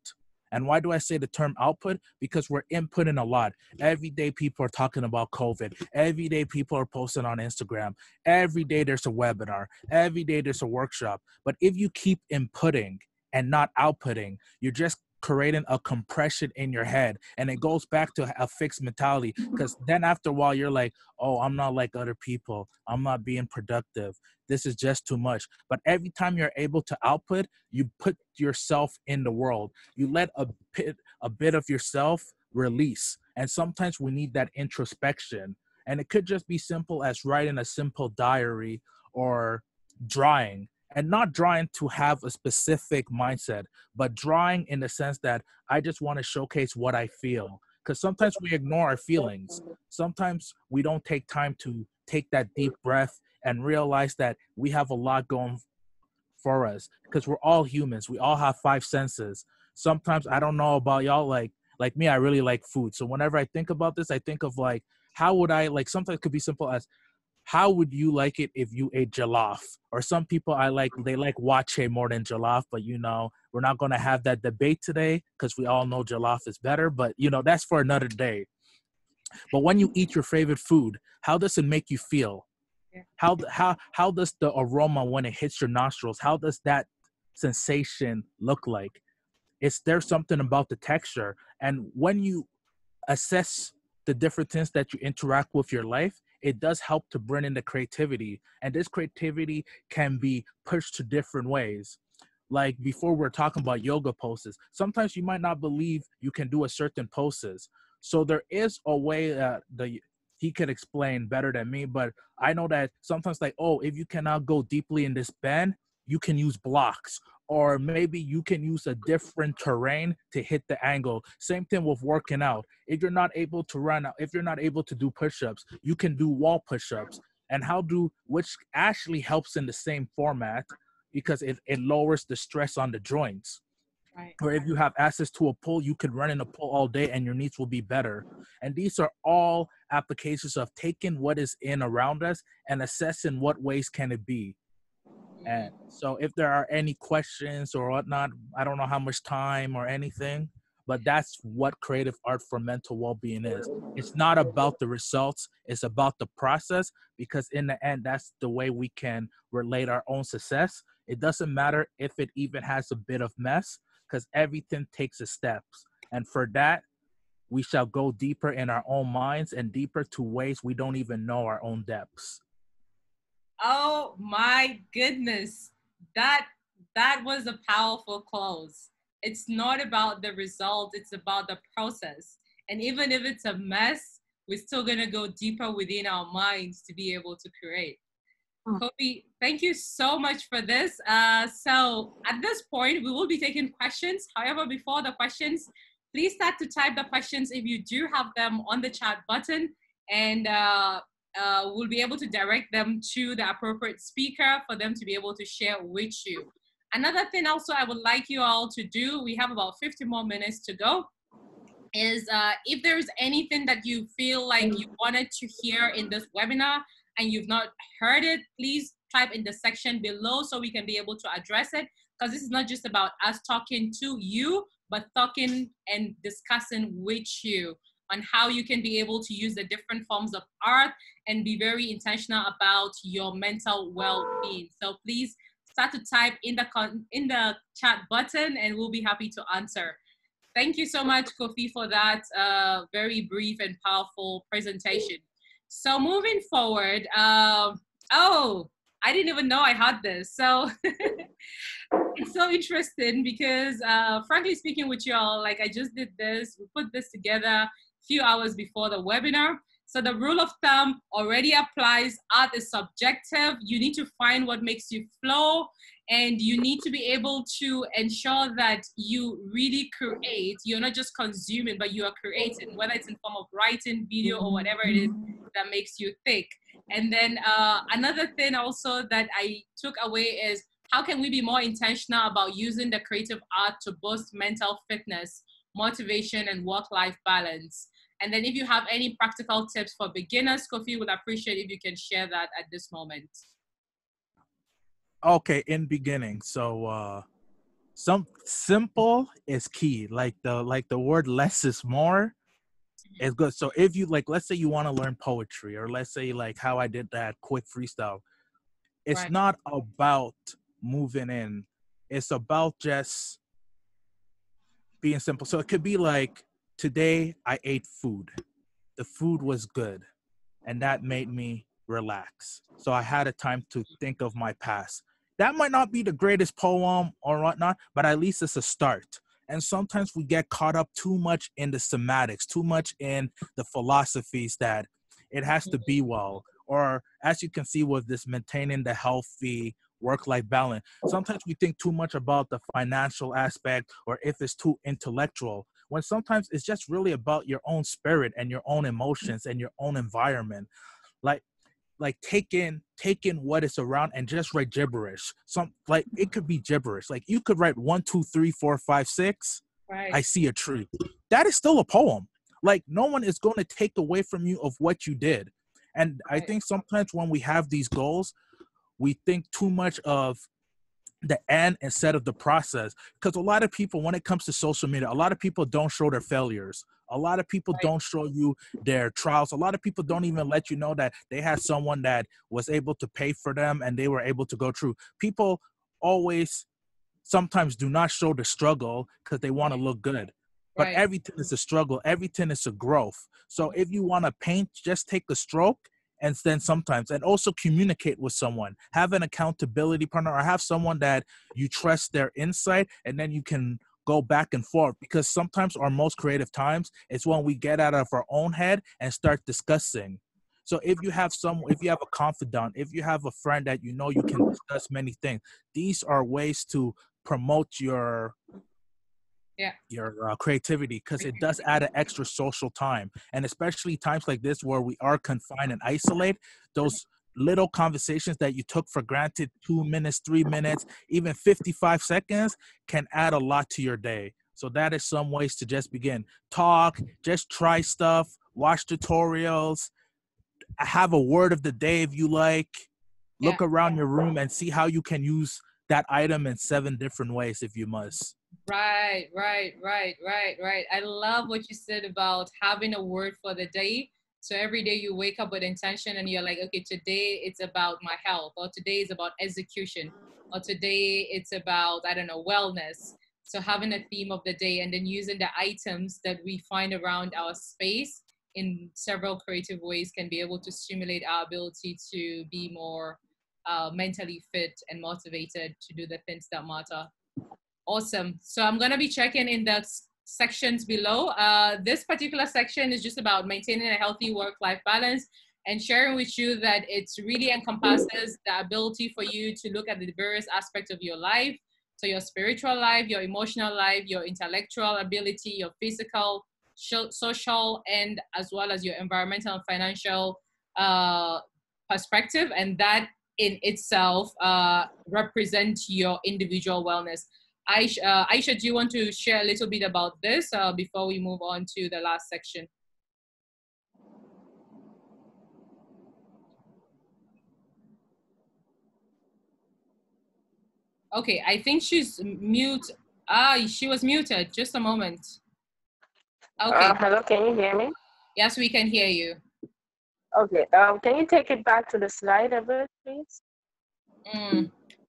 And why do I say the term output? Because we're inputting a lot. Every day people are talking about COVID. Every day people are posting on Instagram. Every day there's a webinar. Every day there's a workshop. But if you keep inputting and not outputting, you're just creating a compression in your head. And it goes back to a fixed mentality, because then after a while you're like, oh, I'm not like other people. I'm not being productive. This is just too much. But every time you're able to output, you put yourself in the world. You let a bit of yourself release. And sometimes we need that introspection. And it could just be simple as writing a simple diary or drawing. And not drawing to have a specific mindset, but drawing in the sense that I just want to showcase what I feel. Because sometimes we ignore our feelings. Sometimes we don't take time to take that deep breath and realize that we have a lot going for us, because we're all humans. We all have five senses. Sometimes, I don't know about y'all, like me, I really like food. So whenever I think about this, I think of like, how would I, like, sometimes it could be simple as, how would you like it if you ate jollof? Or some people they like wache more than jollof, but we're not going to have that debate today, because we all know jollof is better, but that's for another day. But when you eat your favorite food, how does it make you feel? How does the aroma, when it hits your nostrils, how does that sensation look like? There's something about the texture. And when you assess the different things that you interact with your life, it does help to bring in the creativity. And this creativity can be pushed to different ways. Like before, we're talking about yoga poses. Sometimes you might not believe you can do a certain poses. So there is a way that he could explain better than me, but I know that sometimes, like, oh, if you cannot go deeply in this bend, you can use blocks, or maybe you can use a different terrain to hit the angle. Same thing with working out. If you're not able to run, if you're not able to do push-ups, you can do wall push-ups. And which actually helps in the same format, because it lowers the stress on the joints. Right. Or if you have access to a pool, you could run in a pool all day and your knees will be better. And these are all applications of taking what is in around us and assessing what ways can it be. And so if there are any questions or whatnot, I don't know how much time or anything, but that's what creative art for mental well-being is. It's not about the results. It's about the process, because in the end, that's the way we can relate our own success. It doesn't matter if it even has a bit of mess, because everything takes a steps. And for that, we shall go deeper in our own minds and deeper to ways we don't even know our own depths. Oh my goodness. That was a powerful close. It's not about the result, it's about the process. And even if it's a mess, we're still gonna go deeper within our minds to be able to create. Kofi, thank you so much for this. So at this point, we will be taking questions. However, before the questions, please start to type the questions if you do have them on the chat button, and we'll be able to direct them to the appropriate speaker for them to be able to share with you. Another thing also I would like you all to do, we have about 50 more minutes to go, is if there's anything that you feel like you wanted to hear in this webinar and you've not heard it, please type in the section below so we can be able to address it, because this is not just about us talking to you, but talking and discussing with you on how you can be able to use the different forms of art and be very intentional about your mental well-being. So please start to type in the chat button and we'll be happy to answer. Thank you so much, Kofi, for that very brief and powerful presentation. So moving forward, oh, I didn't even know I had this. So it's so interesting because frankly speaking with y'all, like I just did this, we put this together a few hours before the webinar. So the rule of thumb already applies. Art is subjective. You need to find what makes you flow, and you need to be able to ensure that you really create. You're not just consuming, but you are creating, whether it's in form of writing, video, or whatever it is that makes you think. And then another thing also that I took away is, how can we be more intentional about using the creative art to boost mental fitness, motivation, and work-life balance? And then if you have any practical tips for beginners, Kofi would appreciate if you can share that at this moment. Okay, in beginning. So some simple is key. Like the word less is more is good. So if you like, let's say you want to learn poetry, or let's say like how I did that quick freestyle. It's Right. not about moving in. It's about just being simple. So it could be like, today I ate food. The food was good, and that made me relax. So I had a time to think of my past. That might not be the greatest poem or whatnot, but at least it's a start. And sometimes we get caught up too much in the semantics, too much in the philosophies that it has to be well. Or as you can see with this maintaining the healthy work-life balance, sometimes we think too much about the financial aspect, or if it's too intellectual, when sometimes it's just really about your own spirit and your own emotions and your own environment. Like taking what is around and just write gibberish. Some, like, it could be gibberish. Like, you could write 1 2 3 4 5 6. Right. I see a tree. That is still a poem. Like, no one is going to take away from you of what you did. And I Right. think sometimes when we have these goals, we think too much of the end instead of the process. Because a lot of people, when it comes to social media, a lot of people don't show their failures. A lot of people Right. don't show you their trials. A lot of people don't even let you know that they had someone that was able to pay for them and they were able to go through. People always sometimes do not show the struggle because they want to look good. But Right. everything is a struggle. Everything is a growth. So if you want to paint, just take a stroke, and then sometimes, and also communicate with someone. Have an accountability partner, or have someone that you trust their insight, and then you can go back and forth. Because sometimes our most creative times is when we get out of our own head and start discussing. So if you have a confidant, if you have a friend that you know you can discuss many things, these are ways to promote your Yeah. creativity, because it does add an extra social time. And especially times like this where we are confined and isolate, those little conversations that you took for granted, 2 minutes, 3 minutes, even 55 seconds, can add a lot to your day. So that is some ways to just begin. Talk, just try stuff, watch tutorials, have a word of the day if you like. Yeah. Look around your room and see how you can use that item in 7 different ways if you must. Right. I love what you said about having a word for the day. So every day you wake up with intention and you're like, okay, today it's about my health, or today is about execution, or today it's about, I don't know, wellness. So having a theme of the day, and then using the items that we find around our space in several creative ways, can be able to stimulate our ability to be more mentally fit and motivated to do the things that matter. Awesome. So I'm going to be checking in the sections below. This particular section is just about maintaining a healthy work-life balance, and sharing with you that it's really encompasses the ability for you to look at the various aspects of your life. So your spiritual life, your emotional life, your intellectual ability, your physical, social, and as well as your environmental and financial perspective. And that in itself represents your individual wellness. Aisha, do you want to share a little bit about this before we move on to the last section? Okay, I think she's mute. She was muted. Just a moment. Okay. Hello, can you hear me? Yes, we can hear you. Okay. Can you take it back to the slide a bit, please?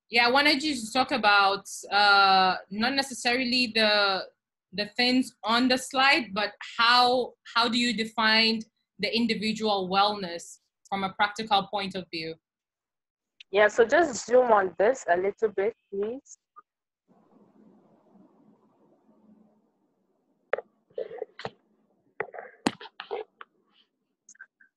Yeah, I wanted you to talk about not necessarily the things on the slide, but how do you define the individual wellness from a practical point of view? Yeah, so just zoom on this a little bit, please.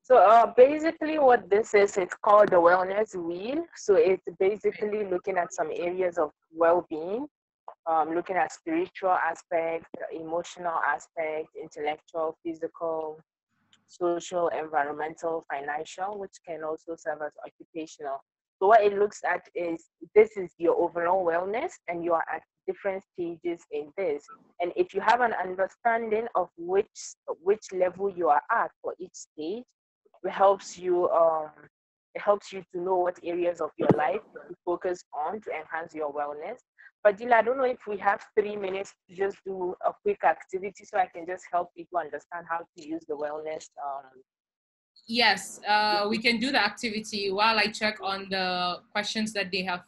So basically what this is, it's called the wellness wheel. So it's basically looking at some areas of well-being, looking at spiritual aspect, emotional aspect, intellectual, physical, social, environmental, financial, which can also serve as occupational. So what it looks at is this is your overall wellness, and you are at different stages in this. And if you have an understanding of which level you are at for each stage, it helps you to know what areas of your life to focus on to enhance your wellness. Fadila, I don't know if we have 3 minutes to just do a quick activity so I can just help people understand how to use the wellness. Yes, we can do the activity while I check on the questions that they have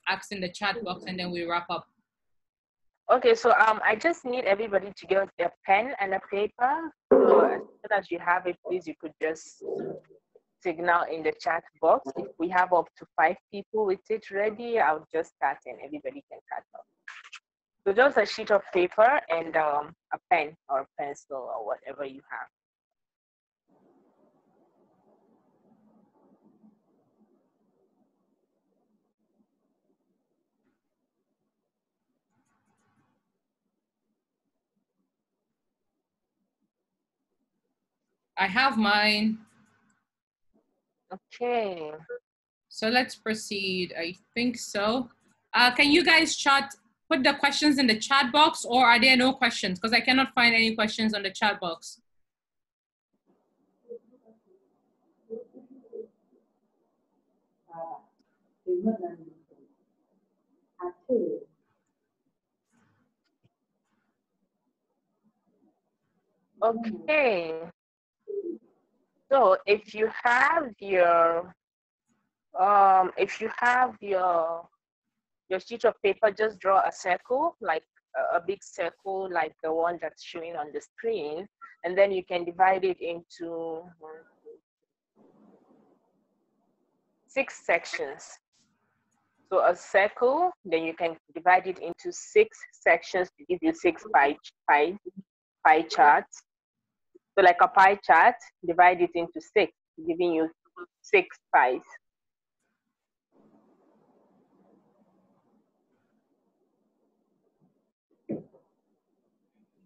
asked in the chat box, and then we wrap up. Okay, so I just need everybody to get a pen and a paper. So as soon as you have it, please, you could just signal in the chat box. If we have up to 5 people with it ready, I'll just start and everybody can catch up. So just a sheet of paper and a pen or pencil or whatever you have. I have mine. Okay. So let's proceed. I think so. Can you guys put the questions in the chat box, or are there no questions? Because I cannot find any questions on the chat box. Okay. So if you have your sheet of paper, just draw a circle, like a big circle, like the one that's showing on the screen, and then you can divide it into 6 sections. So a circle, then you can divide it into 6 sections to give you 6 pie charts. So like a pie chart, divide it into 6, giving you 6 pies.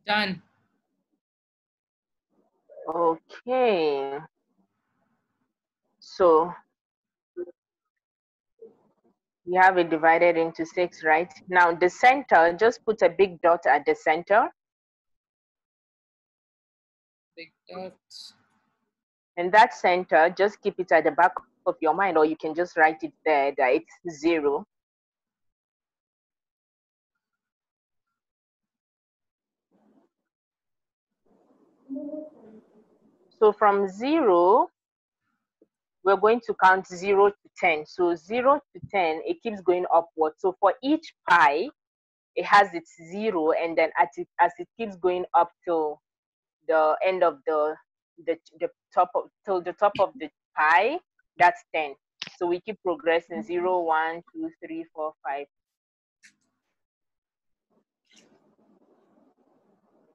Done. Okay. So you have it divided into 6, right? Now the center, just put a big dot at the center. Big dot. And that center, just keep it at the back of your mind, or you can just write it there that it's 0. So from 0, we're going to count 0 to 10. So 0 to 10, it keeps going upward. So for each pie, it has its 0, and then as it keeps going up till the end of the top of till the top of the pie, that's 10. So we keep progressing 0, 1, 2, 3, 4, 5.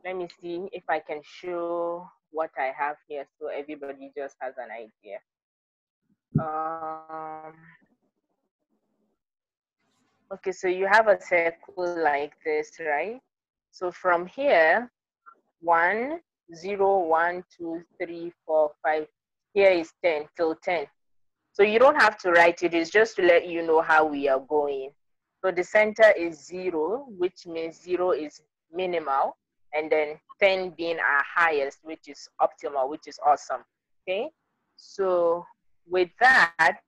Let me see if I can show what I have here so everybody just has an idea. Okay, so you have a circle like this, right? So from here, 1, 0, 1, 2, 3, 4, 5. Here is 10 till 10. So you don't have to write it. It's just to let you know how we are going. So the center is 0, which means 0 is minimal, and then 10 being our highest, which is optimal, which is awesome. Okay. So with that,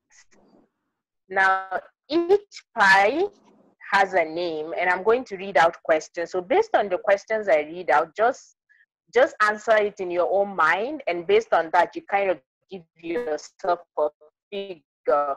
now each pie has a name, and I'm going to read out questions. So based on the questions I read out, just answer it in your own mind, and based on that, you kind of give yourself a figure.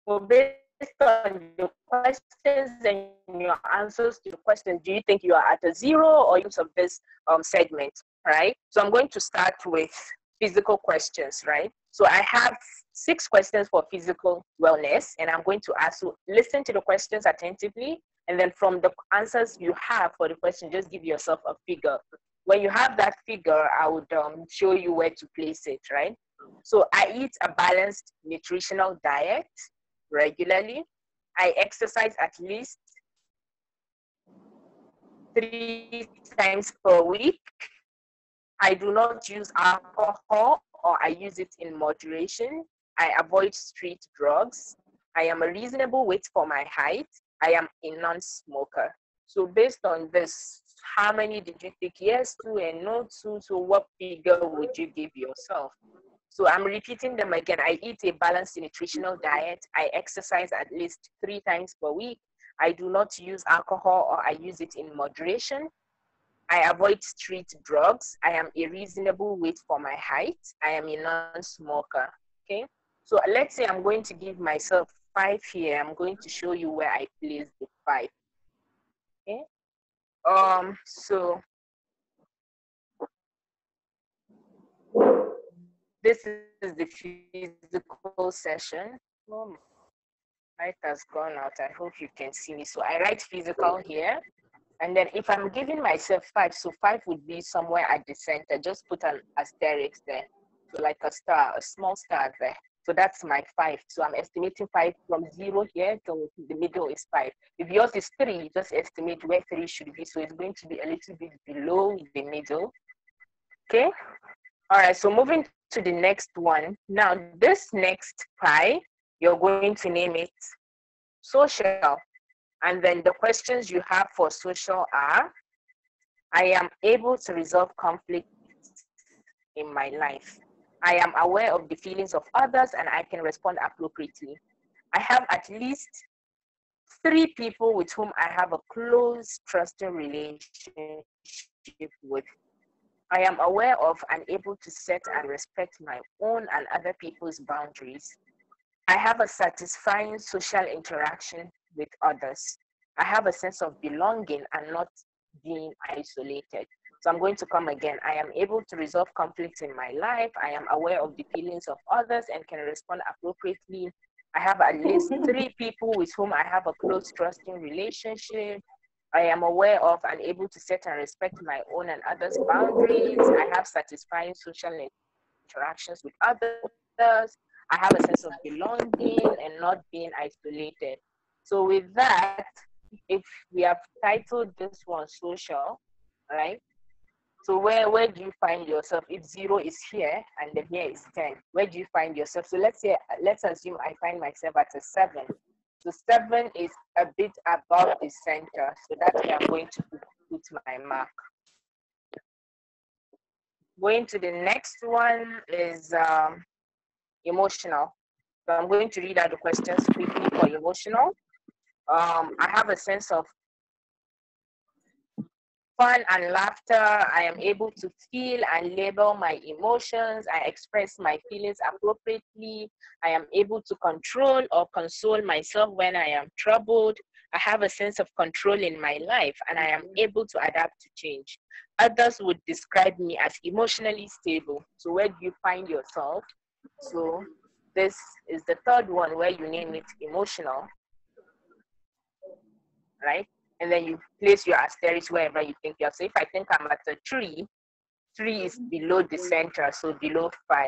So based on the questions and your answers to the questions, do you think you are at a 0 or use of this segment, right? So I'm going to start with physical questions, right? So I have 6 questions for physical wellness, and I'm going to ask you, listen to the questions attentively, and then from the answers you have for the question, just give yourself a figure. When you have that figure, I would show you where to place it, right? So I eat a balanced nutritional diet regularly. I exercise at least 3 times per week. I do not use alcohol or I use it in moderation. I avoid street drugs. I am a reasonable weight for my height. I am a non-smoker. So based on this, how many did you take yes to and no to? So what figure would you give yourself? So I'm repeating them again. I eat a balanced nutritional diet. I exercise at least 3 times per week. I do not use alcohol or I use it in moderation. I avoid street drugs. I am a reasonable weight for my height. I am a non-smoker. Okay. So let's say I'm going to give myself 5 here. I'm going to show you where I place the 5. Okay. So this is the physical session. Oh, light has gone out. I hope you can see me. So I write physical here. And then if I'm giving myself 5, so 5 would be somewhere at the center. Just put an asterisk there. So like a star, a small star there. So that's my 5. So I'm estimating 5 from 0 here to the middle is 5. If yours is 3, just estimate where 3 should be. So it's going to be a little bit below the middle. Okay. All right. So moving to the next one. Now this next pie, you're going to name it social. And then the questions you have for social are, I am able to resolve conflict in my life. I am aware of the feelings of others and I can respond appropriately. I have at least 3 people with whom I have a close, trusting relationship with. I am aware of and able to set and respect my own and other people's boundaries. I have a satisfying social interaction with others. I have a sense of belonging and not being isolated. So I'm going to come again. I am able to resolve conflicts in my life. I am aware of the feelings of others and can respond appropriately. I have at least 3 people with whom I have a close, trusting relationship. I am aware of and able to set and respect my own and others' boundaries. I have satisfying social interactions with others. I have a sense of belonging and not being isolated. So with that, if we have titled this one social, right? So where do you find yourself? If 0 is here and then here is 10, where do you find yourself? So let's assume I find myself at a 7. So 7 is a bit above the center. So that's where I'm going to put my mark. Going to the next one is emotional. So I'm going to read out the questions quickly for emotional. I have a sense of fun and laughter. I am able to feel and label my emotions. I express my feelings appropriately. I am able to control or console myself when I am troubled. I have a sense of control in my life and I am able to adapt to change. Others would describe me as emotionally stable. So where do you find yourself? So this is the third one where you name it emotional, right? And then you place your asterisk wherever you think you are. So if I think I'm at a 3, 3 is below the center, so below 5.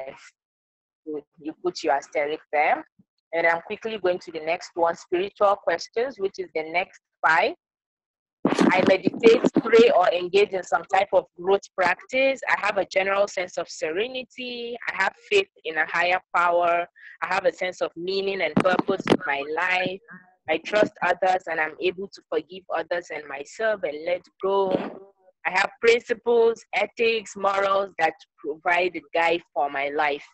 So you put your asterisk there. And I'm quickly going to the next one, spiritual questions, which is the next 5. I meditate, pray, or engage in some type of growth practice. I have a general sense of serenity. I have faith in a higher power. I have a sense of meaning and purpose in my life. I trust others and I'm able to forgive others and myself and let go. I have principles, ethics, morals that provide a guide for my life.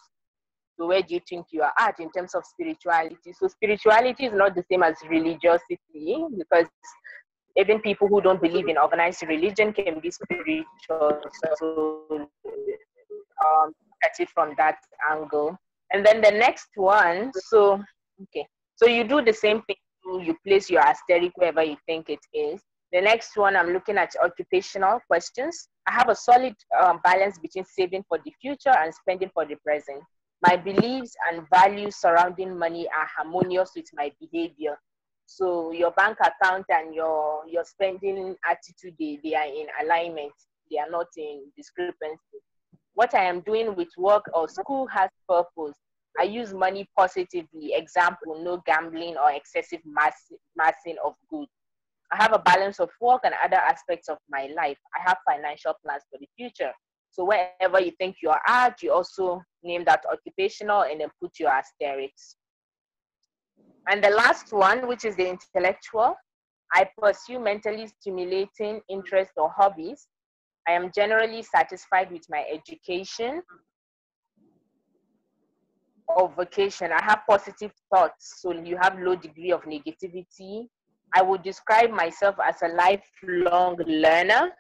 So where do you think you are at in terms of spirituality? So spirituality is not the same as religiosity, because even people who don't believe in organized religion can be spiritual. So at it from that angle. And then the next one, so okay, so you do the same thing. You place your asterisk wherever you think it is. The next one, I'm looking at occupational questions. I have a solid balance between saving for the future and spending for the present. My beliefs and values surrounding money are harmonious with my behavior. So your bank account and your spending attitude, they are in alignment. They are not in discrepancy. what I am doing with work or school has purpose. I use money positively. Example, no gambling or excessive massing of goods. I have a balance of work and other aspects of my life. I have financial plans for the future. So wherever you think you are at, you also name that occupational and then put your asterisks. And the last one, which is the intellectual, I pursue mentally stimulating interests or hobbies. I am generally satisfied with my education or vocation. I have positive thoughts, so you have low degree of negativity. I would describe myself as a lifelong learner.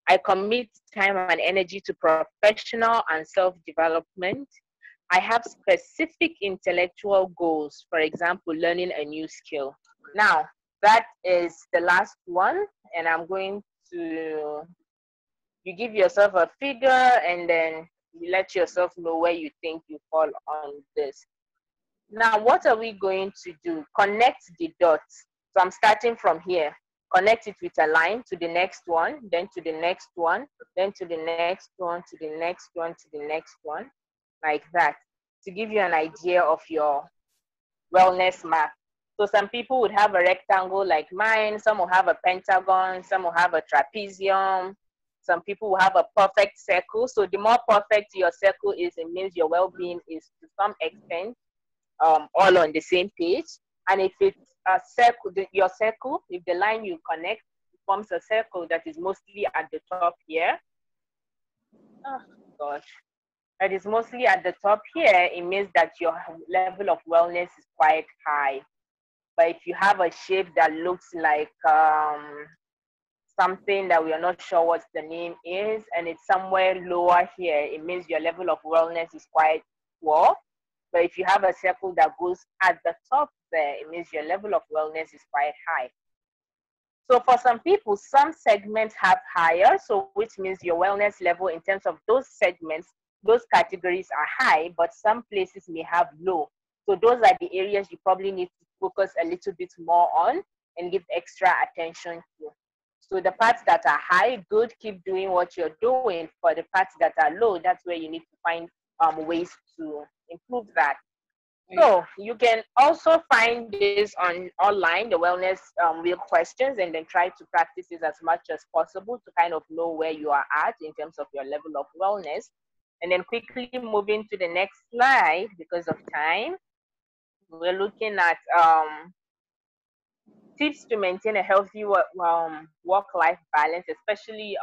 I commit time and energy to professional and self-development. I have specific intellectual goals, for example, learning a new skill. Now, that is the last one, and I'm going to, you give yourself a figure and then you let yourself know where you think you fall on this. Now, what are we going to do? Connect the dots. So I'm starting from here. Connect it with a line to the next one, then to the next one, then to the next one, to the next one, to the next one, like that, to give you an idea of your wellness map. So some people would have a rectangle like mine, some will have a pentagon, some will have a trapezium, some people will have a perfect circle. So the more perfect your circle is, it means your well-being is to some extent all on the same page. And if it's a circle, your circle, if the line you connect forms a circle that is mostly at the top here, oh gosh, that is mostly at the top here, it means that your level of wellness is quite high. But if you have a shape that looks like something that we are not sure what the name is, and it's somewhere lower here, it means your level of wellness is quite poor. But if you have a circle that goes at the top there, it means your level of wellness is quite high. So for some people, some segments have higher, so which means your wellness level in terms of those segments, those categories are high, but some places may have low. So those are the areas you probably need to focus a little bit more on and give extra attention to. So the parts that are high, good, keep doing what you're doing. For the parts that are low, that's where you need to find ways to improve that. So you can also find this online, the wellness wheel questions, and then try to practice this as much as possible to kind of know where you are at in terms of your level of wellness. And then quickly moving to the next slide because of time, we're looking at tips to maintain a healthy work-life balance, especially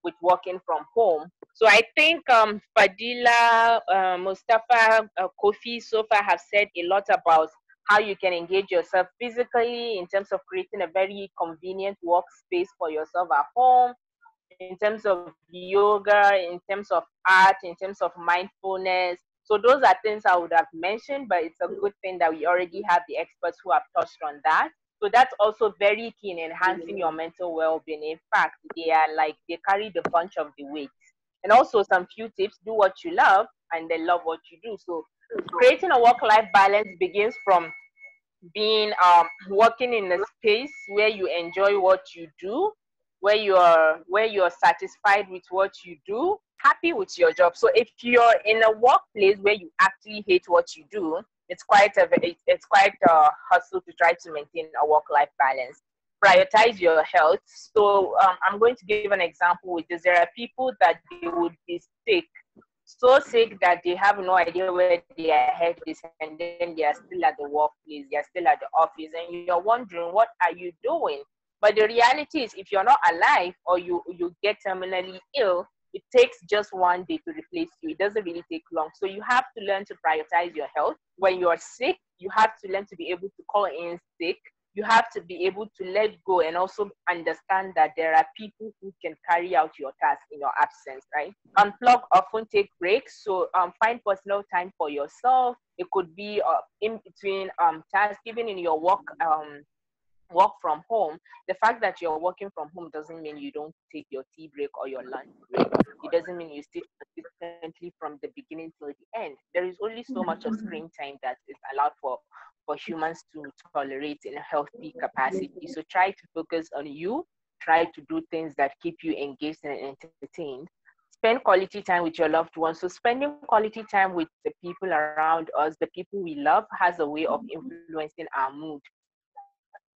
with working from home. So I think Fadila, Mustafa, Kofi so far have said a lot about how you can engage yourself physically in terms of creating a very convenient workspace for yourself at home, in terms of yoga, in terms of art, in terms of mindfulness. So those are things I would have mentioned, but it's a good thing that we already have the experts who have touched on that. So that's also very key in enhancing your mental well-being. In fact, they carry the bunch of the weight. And also some few tips: do what you love and then love what you do. So creating a work-life balance begins from being working in a space where you enjoy what you do, where you're satisfied with what you do, happy with your job. So if you're in a workplace where you actually hate what you do, it's quite a hustle to try to maintain a work-life balance. Prioritize your health. So I'm going to give an example with this. There are people that they would be sick, so sick that they have no idea where their head is, and then they are still at the workplace, they are still at the office, and you're wondering, what are you doing? But the reality is, if you're not alive or you get terminally ill, it takes just one day to replace you. It doesn't really take long. So you have to learn to prioritize your health. When you're sick, you have to learn to be able to call in sick. You have to be able to let go and also understand that there are people who can carry out your task in your absence, right? Unplug, often take breaks. So find personal time for yourself. It could be in between tasks, even in your work from home. The fact that you're working from home doesn't mean you don't take your tea break or your lunch break. It doesn't mean you sit consistently from the beginning till the end. There is only so much of screen time that is allowed for humans to tolerate in a healthy capacity. So try to focus on you. Try to do things that keep you engaged and entertained. spend quality time with your loved ones. So spending quality time with the people around us, the people we love, has a way of influencing our mood.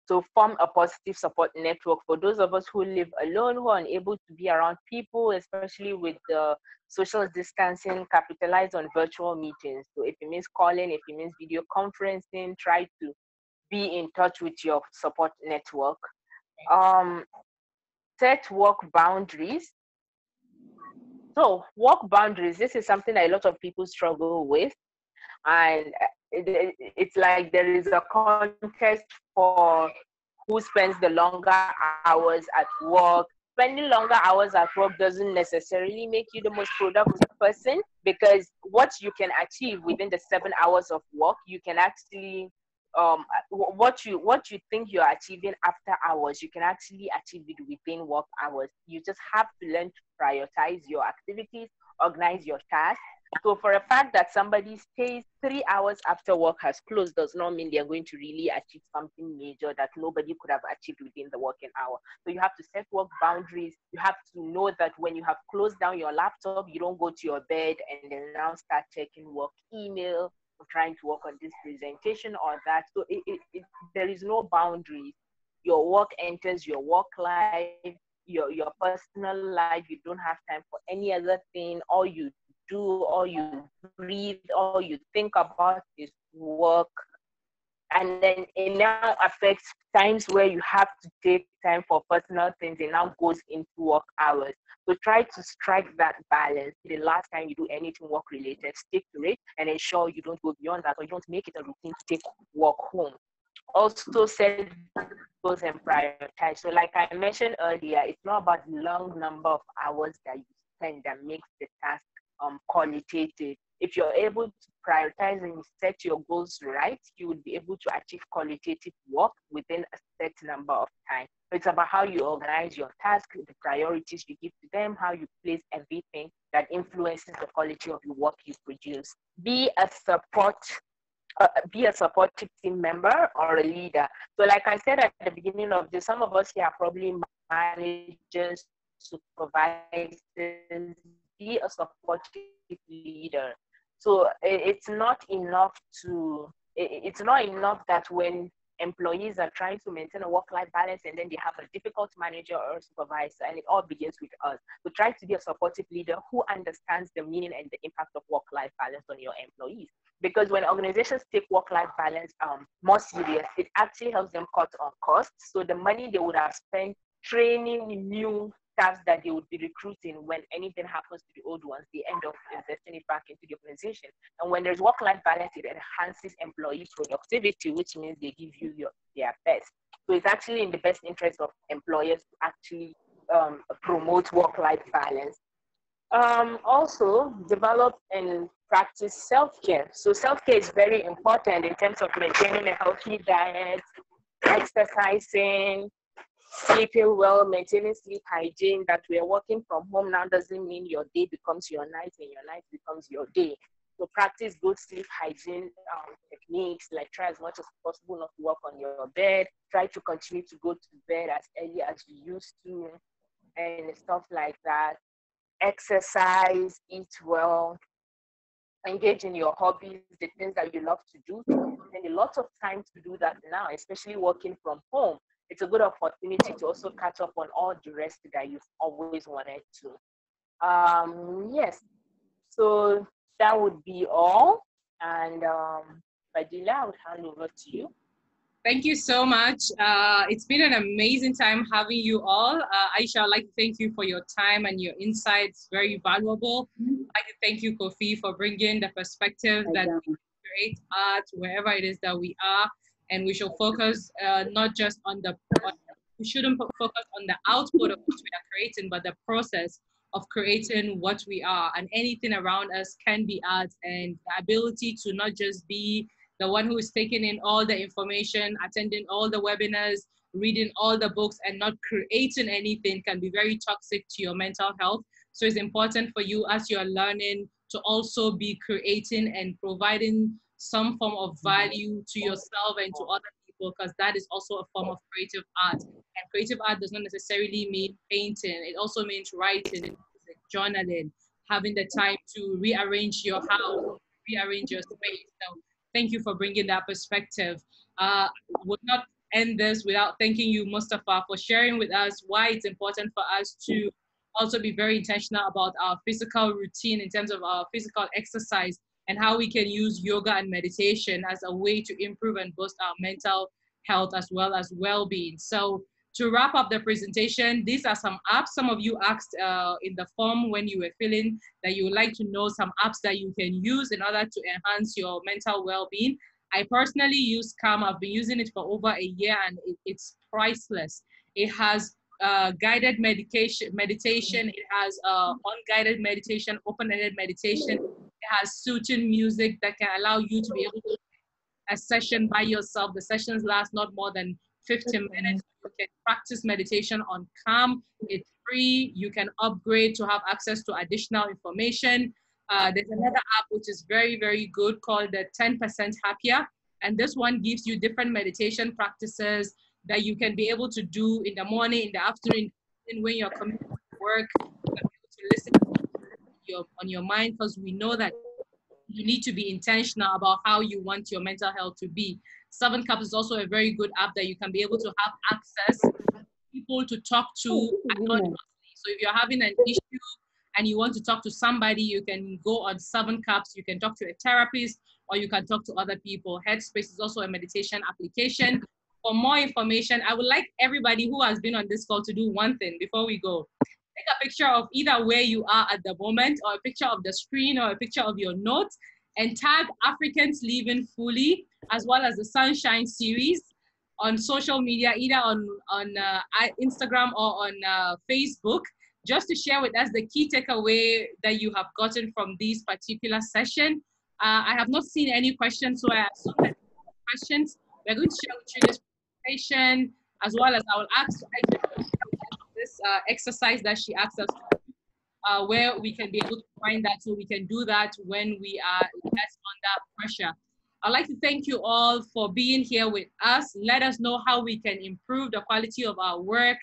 So form a positive support network for those of us who live alone, who are unable to be around people, especially with the social distancing. Capitalize on virtual meetings. So if it means calling, if it means video conferencing, try to be in touch with your support network. Um, Set work boundaries. So work boundaries, this is something that a lot of people struggle with. And it's like there is a contest for who spends the longer hours at work. Spending longer hours at work doesn't necessarily make you the most productive person, because what you can achieve within the 7 hours of work, you can actually what you think you're achieving after hours, you can actually achieve it within work hours. You just have to learn to prioritize your activities, organize your tasks. So for a fact that somebody stays 3 hours after work has closed does not mean they're going to really achieve something major that nobody could have achieved within the working hour. So you have to set work boundaries. You have to know that when you have closed down your laptop, you don't go to your bed and then now start checking work email or trying to work on this presentation or that. So there is no boundaries. Your work enters your work life, your personal life. You don't have time for any other thing. All you do, all you breathe, all you think about is work. And then it now affects times where you have to take time for personal things. It now goes into work hours. So try to strike that balance. The last time you do anything work related, stick to it and ensure you don't go beyond that, or you don't make it a routine to take work home. Also set goals and prioritize. So like I mentioned earlier, it's not about the long number of hours that you spend that makes the task qualitative. If you're able to prioritize and set your goals right, you would be able to achieve qualitative work within a set number of time. It's about how you organize your task, the priorities you give to them, how you place everything that influences the quality of the work you produce. Be a support be a supportive team member or a leader. So like I said at the beginning of this, some of us here are probably managers, supervisors. Be a supportive leader. So it's not enough that when employees are trying to maintain a work-life balance and then they have a difficult manager or supervisor, and it all begins with us. So try to be a supportive leader who understands the meaning and the impact of work-life balance on your employees. Because when organizations take work-life balance more serious, it actually helps them cut on costs. So the money they would have spent training new staff that they would be recruiting, when anything happens to the old ones, they end up investing it back into the organization. And when there's work-life balance, it enhances employee productivity, which means they give you their best. So it's actually in the best interest of employers to actually promote work-life balance. Also, develop and practice self-care. So self-care is very important in terms of maintaining a healthy diet, exercising, sleeping well, maintaining sleep hygiene. That we are working from home now doesn't mean your day becomes your night and your night becomes your day. So practice good sleep hygiene techniques, like try as much as possible not to work on your bed. Try to continue to go to bed as early as you used to and stuff like that. Exercise, eat well, engage in your hobbies, the things that you love to do. And a lot of time to do that now, especially working from home. It's a good opportunity to also catch up on all the rest that you've always wanted to. Yes, so that would be all. And Fadila, I would hand over to you. Thank you so much. It's been an amazing time having you all. Aisha, I'd like to thank you for your time and your insights, very valuable. I'd like to thank you, Kofi, for bringing the perspective that we create art wherever it is that we are. And we should focus not just on we shouldn't focus on the output of what we are creating, but the process of creating what we are. And anything around us can be art, and the ability to not just be the one who is taking in all the information, attending all the webinars, reading all the books, and not creating anything can be very toxic to your mental health. So it's important for you as you're learning to also be creating and providing some form of value to yourself and to other people, because that is also a form of creative art. And creative art does not necessarily mean painting. It also means writing, music, journaling, having the time to rearrange your house, rearrange your space. So thank you for bringing that perspective. Would not end this without thanking you, Mustafa, for sharing with us why it's important for us to also be very intentional about our physical routine in terms of our physical exercise and how we can use yoga and meditation as a way to improve and boost our mental health as well as well-being. So to wrap up the presentation, these are some apps. Some of you asked in the form when you were filling that you would like to know some apps that you can use in order to enhance your mental well-being. I personally use Calm. I've been using it for over a year and it's priceless. It has guided meditation. It has unguided meditation, open-ended meditation. It has soothing music that can allow you to be able to a session by yourself. The sessions last not more than 15 minutes. You can practice meditation on Calm. It's free. You can upgrade to have access to additional information. There's another app which is very, very good called the 10% Happier. And this one gives you different meditation practices that you can be able to do in the morning, in the afternoon, and when you're coming to work, you're able to listen on your mind, because we know that you need to be intentional about how you want your mental health to be. 7 Cups is also a very good app that you can be able to have access to people to talk to anonymously. So if you're having an issue and you want to talk to somebody, you can go on 7 Cups, you can talk to a therapist, or you can talk to other people. Headspace is also a meditation application. For more information, I would like everybody who has been on this call to do one thing before we go. Take a picture of either where you are at the moment, or a picture of the screen, or a picture of your notes, and tag Africans Living Fully, as well as the Sunshine series on social media, either on Instagram or on Facebook, just to share with us the key takeaway that you have gotten from this particular session. I have not seen any questions, so I assume that questions. We're going to share with you this presentation, as well as I will ask this exercise that she asked us to do, where we can be able to find that, so we can do that when we are less under pressure. I'd like to thank you all for being here with us. Let us know how we can improve the quality of our work.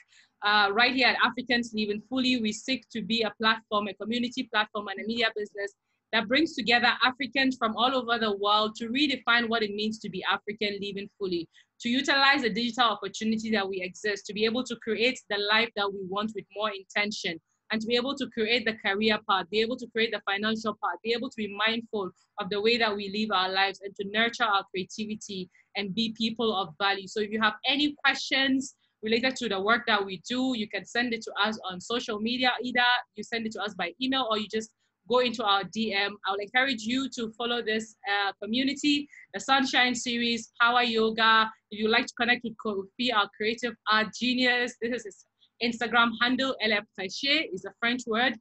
Right here at Africans Living Fully, we seek to be a platform, a community platform, and a media business that brings together Africans from all over the world to redefine what it means to be African living fully, to utilize the digital opportunity that we exist, to be able to create the life that we want with more intention, and to be able to create the career part, be able to create the financial part, be able to be mindful of the way that we live our lives, and to nurture our creativity and be people of value. So if you have any questions related to the work that we do, you can send it to us on social media. Either you send it to us by email, or you just go into our DM. I'll encourage you to follow this community, the Sunshine series, Power Yoga. If you'd like to connect with Kofi, our creative art genius, this is his Instagram handle, LFTaché is a French word.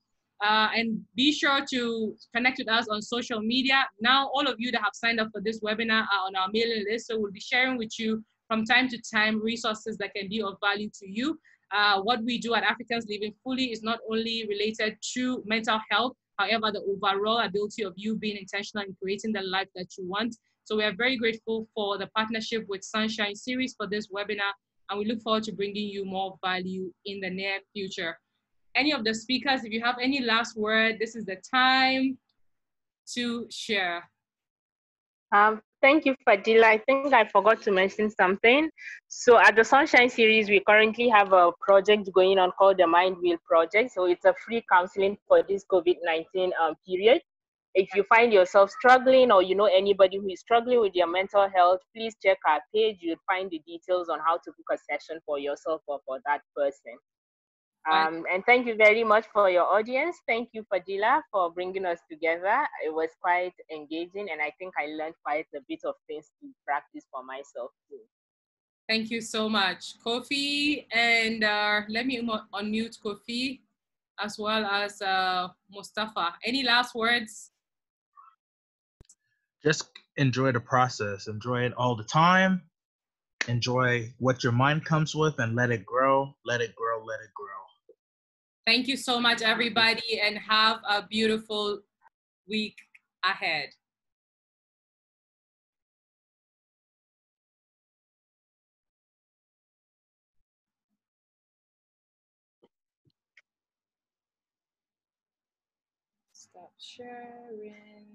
And be sure to connect with us on social media. Now, all of you that have signed up for this webinar are on our mailing list, so we'll be sharing with you from time to time resources that can be of value to you. What we do at Africans Living Fully is not only related to mental health, however, the overall ability of you being intentional in creating the life that you want. So we are very grateful for the partnership with Sunshine Series for this webinar, and we look forward to bringing you more value in the near future. Any of the speakers, if you have any last word, this is the time to share. Thank you, Fadila. I think I forgot to mention something. So at the Sunshine series, we currently have a project going on called the Mind Wheel Project. So it's a free counseling for this COVID-19 period. If you find yourself struggling, or you know anybody who is struggling with their mental health, please check our page. You'll find the details on how to book a session for yourself or for that person. And thank you very much for your audience. Thank you, Fadila, for bringing us together. It was quite engaging, and I think I learned quite a bit of things to practice for myself too. Thank you so much, Kofi. And let me unmute Kofi, as well as Mustafa. Any last words? Just enjoy the process. Enjoy it all the time. Enjoy what your mind comes with and let it grow, let it grow, let it grow. Thank you so much, everybody, and have a beautiful week ahead. Stop sharing.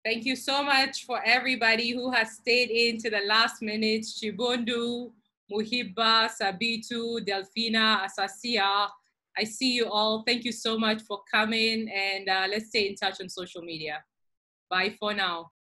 Thank you so much for everybody who has stayed in to the last minute. Shibundu, Muhibba, Sabitu, Delfina, Asasia. I see you all. Thank you so much for coming, and let's stay in touch on social media. Bye for now.